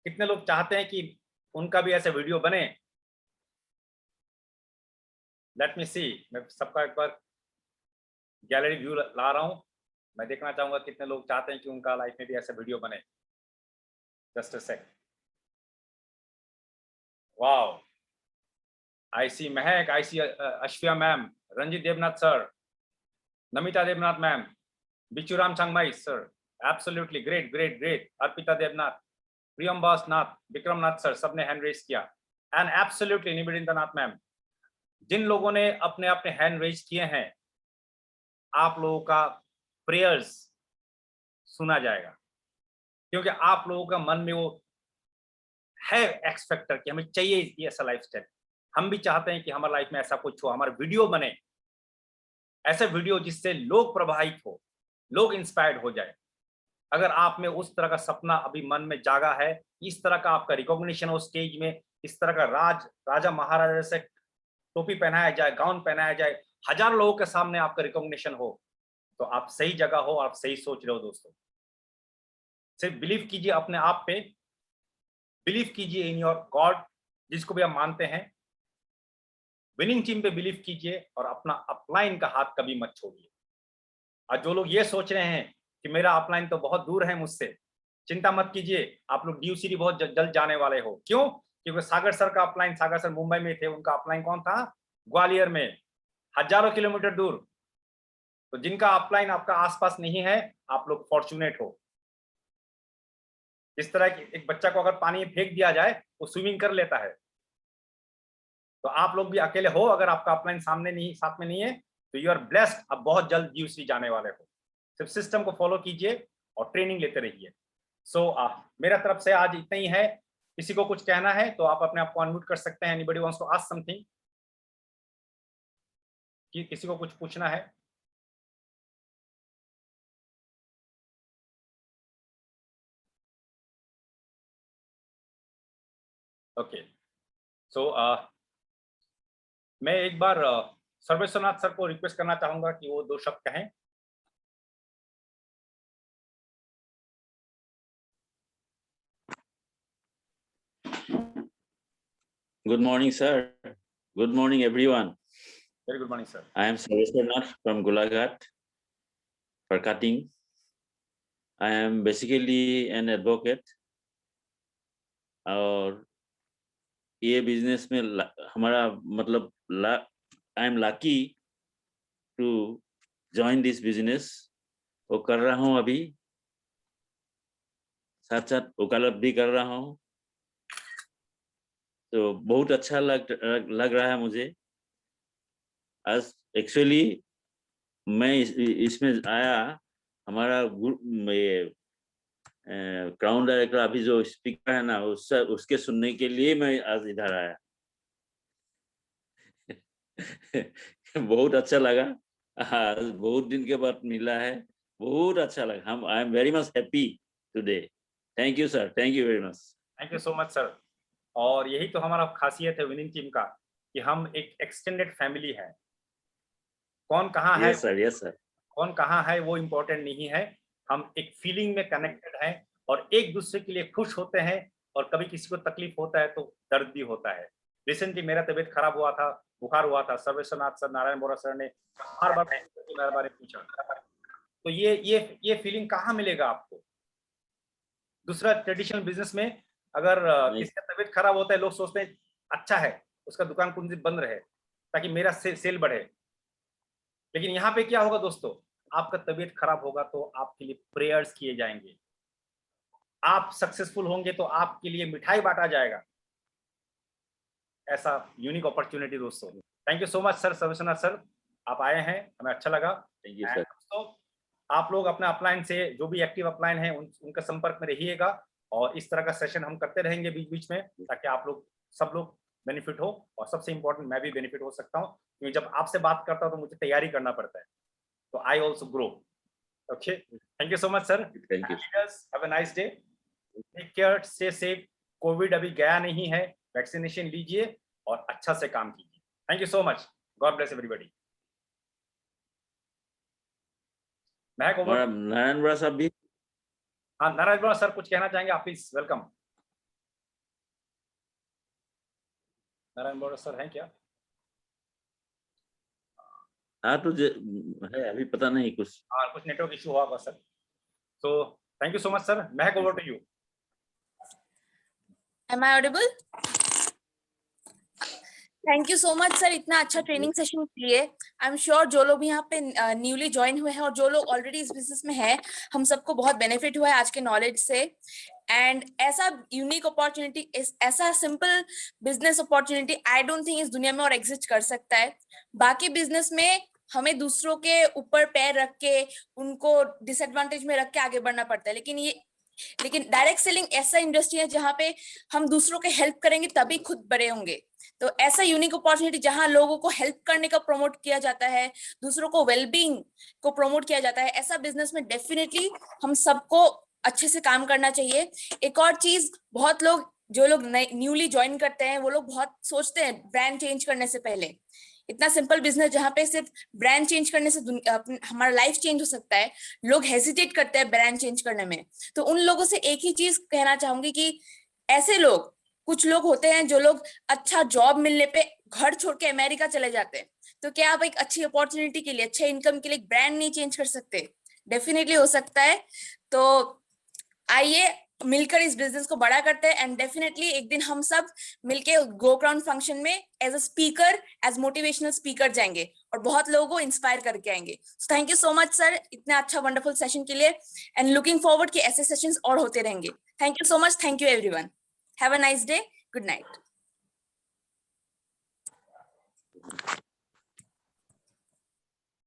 कितने लोग चाहते हैं कि उनका भी ऐसा वीडियो बने? लेट मी सी, मैं सबका एक बार गैलरी व्यू ला रहा हूं। मैं देखना चाहूंगा कितने लोग चाहते हैं कि उनका लाइफ में भी ऐसा वीडियो बने। Just a sec. Wow, I see Mahak, I see Ashwiya ma'am, Ranjit Debnath sir, Namita Debnath ma'am, Bichuram Changmai sir, absolutely great great great, Arpita Debnath, Priyambas Nath, Vikram Nath sir, सबने हैंड रेज किया। And absolutely Nibidindranath ma'am. जिन लोगों ने अपने अपने हैंड रेज किए हैं, आप लोगों का प्रेयर्स सुना जाएगा, क्योंकि आप लोगों का मन में वो है एक्स फैक्टर कि हमें चाहिए ये ऐसा लाइफस्टाइल। हम भी चाहते हैं कि हमारी लाइफ में ऐसा कुछ हो, हमारा वीडियो बने, ऐसे वीडियो जिससे लोग प्रभावित हो, लोग इंस्पायर्ड हो जाए। अगर आप में उस तरह का सपना अभी मन में जागा है, इस तरह का आपका रिकॉग्निशन हो स्टेज में, इस तरह का राजा महाराजा से टोपी पहनाया जाए, गाउन पहनाया जाए, हजारों लोगों के सामने आपका रिकॉग्निशन हो, तो आप सही जगह हो, आप सही सोच रहे हो दोस्तों। सिर्फ बिलीव कीजिए अपने आप पे, बिलीव कीजिए इन योर गॉड, जिसको भी आप मानते हैं। विनिंग टीम पे बिलीव कीजिए और अपना अपलाइन का हाथ कभी मत छोड़िए। और जो लोग ये सोच रहे हैं कि मेरा अपलाइन तो बहुत दूर है मुझसे, चिंता मत कीजिए, आप लोग ड्यू सिटी बहुत जल्द जाने वाले हो। क्यों? क्योंकि सागर सर का अपलाइन, सागर सर मुंबई में थे, उनका अपलाइन कौन था? ग्वालियर में, हजारों किलोमीटर दूर। तो जिनका अपलाइन आपका आसपास नहीं है, आप लोग फॉर्चुनेट हो। इस तरह की एक बच्चा को अगर पानी में फेंक दिया जाए, वो स्विमिंग कर लेता है। तो आप लोग भी अकेले हो, अगर आपका अपलाइन सामने नहीं, साथ में नहीं है, तो यू आर ब्लेस्ड। अब बहुत जल्द यूसी जाने वाले हो। सिर्फ सिस्टम को फॉलो कीजिए और ट्रेनिंग लेते रहिए। सो मेरा तरफ से आज इतना ही है। किसी को कुछ कहना है तो आप अपने आप को अनम्यूट कर सकते हैं। Anybody wants to ask something? कि किसी को कुछ पूछना है? ओके, सो मैं एक बार सर्वेश्वरनाथ सर को रिक्वेस्ट करना चाहूंगा कि वो 2 शब्द कहें। Good morning, sir. Good morning, everyone. Very good morning, sir. I am Sarveshwar from Golaghat, Parkating. I am basically an advocate. और ये बिजनेस में हमारा मतलब I am lucky to join this business. वो कर रहा हूँ अभी, साथ साथ वकालत भी कर रहा हूँ। तो बहुत अच्छा लग रहा है मुझे। आज एक्चुअली मैं इसमें आया, हमारा ये क्राउन डायरेक्टर अभी जो स्पीकर है ना, उसके सुनने के लिए मैं आज इधर आया। बहुत अच्छा लगा, आज बहुत दिन के बाद मिला है, बहुत अच्छा लगा। I am very much happy today. Thank you sir, thank you very much. Thank you so much sir. और यही तो हमारा खासियत है विनिंग टीम का, कि हम एक एक्सटेंडेड फैमिली है। कौन कहाँ है, यस सर, यस सर। कौन कहाँ है वो इम्पोर्टेंट नहीं है। हम एक फीलिंग में कनेक्टेड हैं और एक दूसरे के लिए खुश होते हैं। और कभी किसी को तकलीफ होता है तो दर्द भी होता है। रिसेंटली मेरा तबीयत खराब हुआ था, बुखार हुआ था। सर्वेश्वरनाथ सर, नारायण बोरा सर ने बार बार मेरे बारे में पूछा। तो ये फीलिंग कहाँ मिलेगा आपको? दूसरा, ट्रेडिशनल बिजनेस में अगर किसी का तबीयत खराब होता है, लोग सोचते हैं अच्छा है उसका दुकान कुंजी बंद रहे ताकि मेरा सेल बढ़े। लेकिन यहाँ पे क्या होगा दोस्तों, आपका तबीयत खराब होगा तो आपके लिए प्रेयर्स किए जाएंगे, आप सक्सेसफुल होंगे तो आपके लिए मिठाई बांटा जाएगा। ऐसा यूनिक अपॉर्चुनिटी दोस्तों। Thank you so much sir, Sarveshwarnath sir, आप आए हैं, हमें अच्छा लगा। Thank you And sir. दोस्तों आप लोग अपना अपलाइन से जो भी एक्टिव अपलाइन है उनका संपर्क में रहिएगा, और इस तरह का सेशन हम करते रहेंगे बीच बीच में, ताकि आप लोग सब लोग बेनिफिट हो, और सबसे इंपॉर्टेंट मैं भी बेनिफिट हो सकता हूँ, क्योंकि जब आपसे बात करता हूँ तो मुझे तैयारी करना पड़ता है, तो I also grow. Okay, thank you so much sir. Thank you. Have a nice day, take care, stay safe. Covid अभी गया नहीं है, वैक्सीनेशन लीजिए और अच्छा से काम कीजिए। Thank you so much, God bless everybody. Mahak over. हमारा नारायण बड़ा साहब भी। हाँ नारायण बड़ा सर कुछ कहना चाहेंगे आप, प्लीज वेलकम। नारायण बड़ा सर हैं क्या? हाँ तो है, अभी पता नहीं कुछ। हाँ कुछ नेटवर्क इशू हुआ होगा सर। तो thank you so much sir. Mahak over to you. Am I audible? Thank you so much sir, इतना अच्छा ट्रेनिंग सेशन के लिए। आई एम श्योर जो लोग यहाँ पे न्यूली ज्वाइन हुए हैं और जो लोग ऑलरेडी इस बिजनेस में है, हम सबको बहुत बेनिफिट हुआ है आज के नॉलेज से। एंड ऐसा यूनिक अपॉर्चुनिटी, ऐसा simple business opportunity I don't think इस दुनिया में और एग्जिस्ट कर सकता है। बाकी बिजनेस में हमें दूसरों के ऊपर पैर रख के, उनको डिसएडवांटेज में रख के आगे बढ़ना पड़ता है, लेकिन डायरेक्ट सेलिंग ऐसा इंडस्ट्री है जहाँ पे हम दूसरों के हेल्प करेंगे तभी खुद बड़े होंगे। तो ऐसा यूनिक अपॉर्चुनिटी जहां लोगों को हेल्प करने का प्रमोट किया जाता है, दूसरों को वेलबींग को प्रमोट किया जाता है, ऐसा बिजनेस में डेफिनेटली हम सबको अच्छे से काम करना चाहिए। एक और चीज, बहुत लोग जो लोग न्यूली ज्वाइन करते हैं वो लोग बहुत सोचते हैं ब्रांड चेंज करने से पहले। इतना सिंपल बिजनेस जहाँ पे सिर्फ ब्रांड चेंज करने से हमारा लाइफ चेंज हो सकता है, लोग हेजिटेट करते हैं ब्रांड चेंज करने में। तो उन लोगों से एक ही चीज कहना चाहूंगी कि ऐसे लोग, कुछ लोग होते हैं जो लोग अच्छा जॉब मिलने पे घर छोड़ के अमेरिका चले जाते हैं, तो क्या आप एक अच्छी अपॉर्चुनिटी के लिए, अच्छे इनकम के लिए ब्रांड नहीं चेंज कर सकते? डेफिनेटली हो सकता है। तो आइए मिलकर इस बिजनेस को बड़ा करते हैं, एंड डेफिनेटली एक दिन हम सब मिलके गो क्राउन फंक्शन में as a speaker, as motivational speaker जाएंगे और बहुत लोगों को इंस्पायर करके आएंगे। Thank you so much sir इतना अच्छा वंडरफुल सेशन के लिए, एंड लुकिंग फॉरवर्ड कि ऐसे सेशंस और होते रहेंगे। Thank you so much, thank you everyone, have a nice day, good night.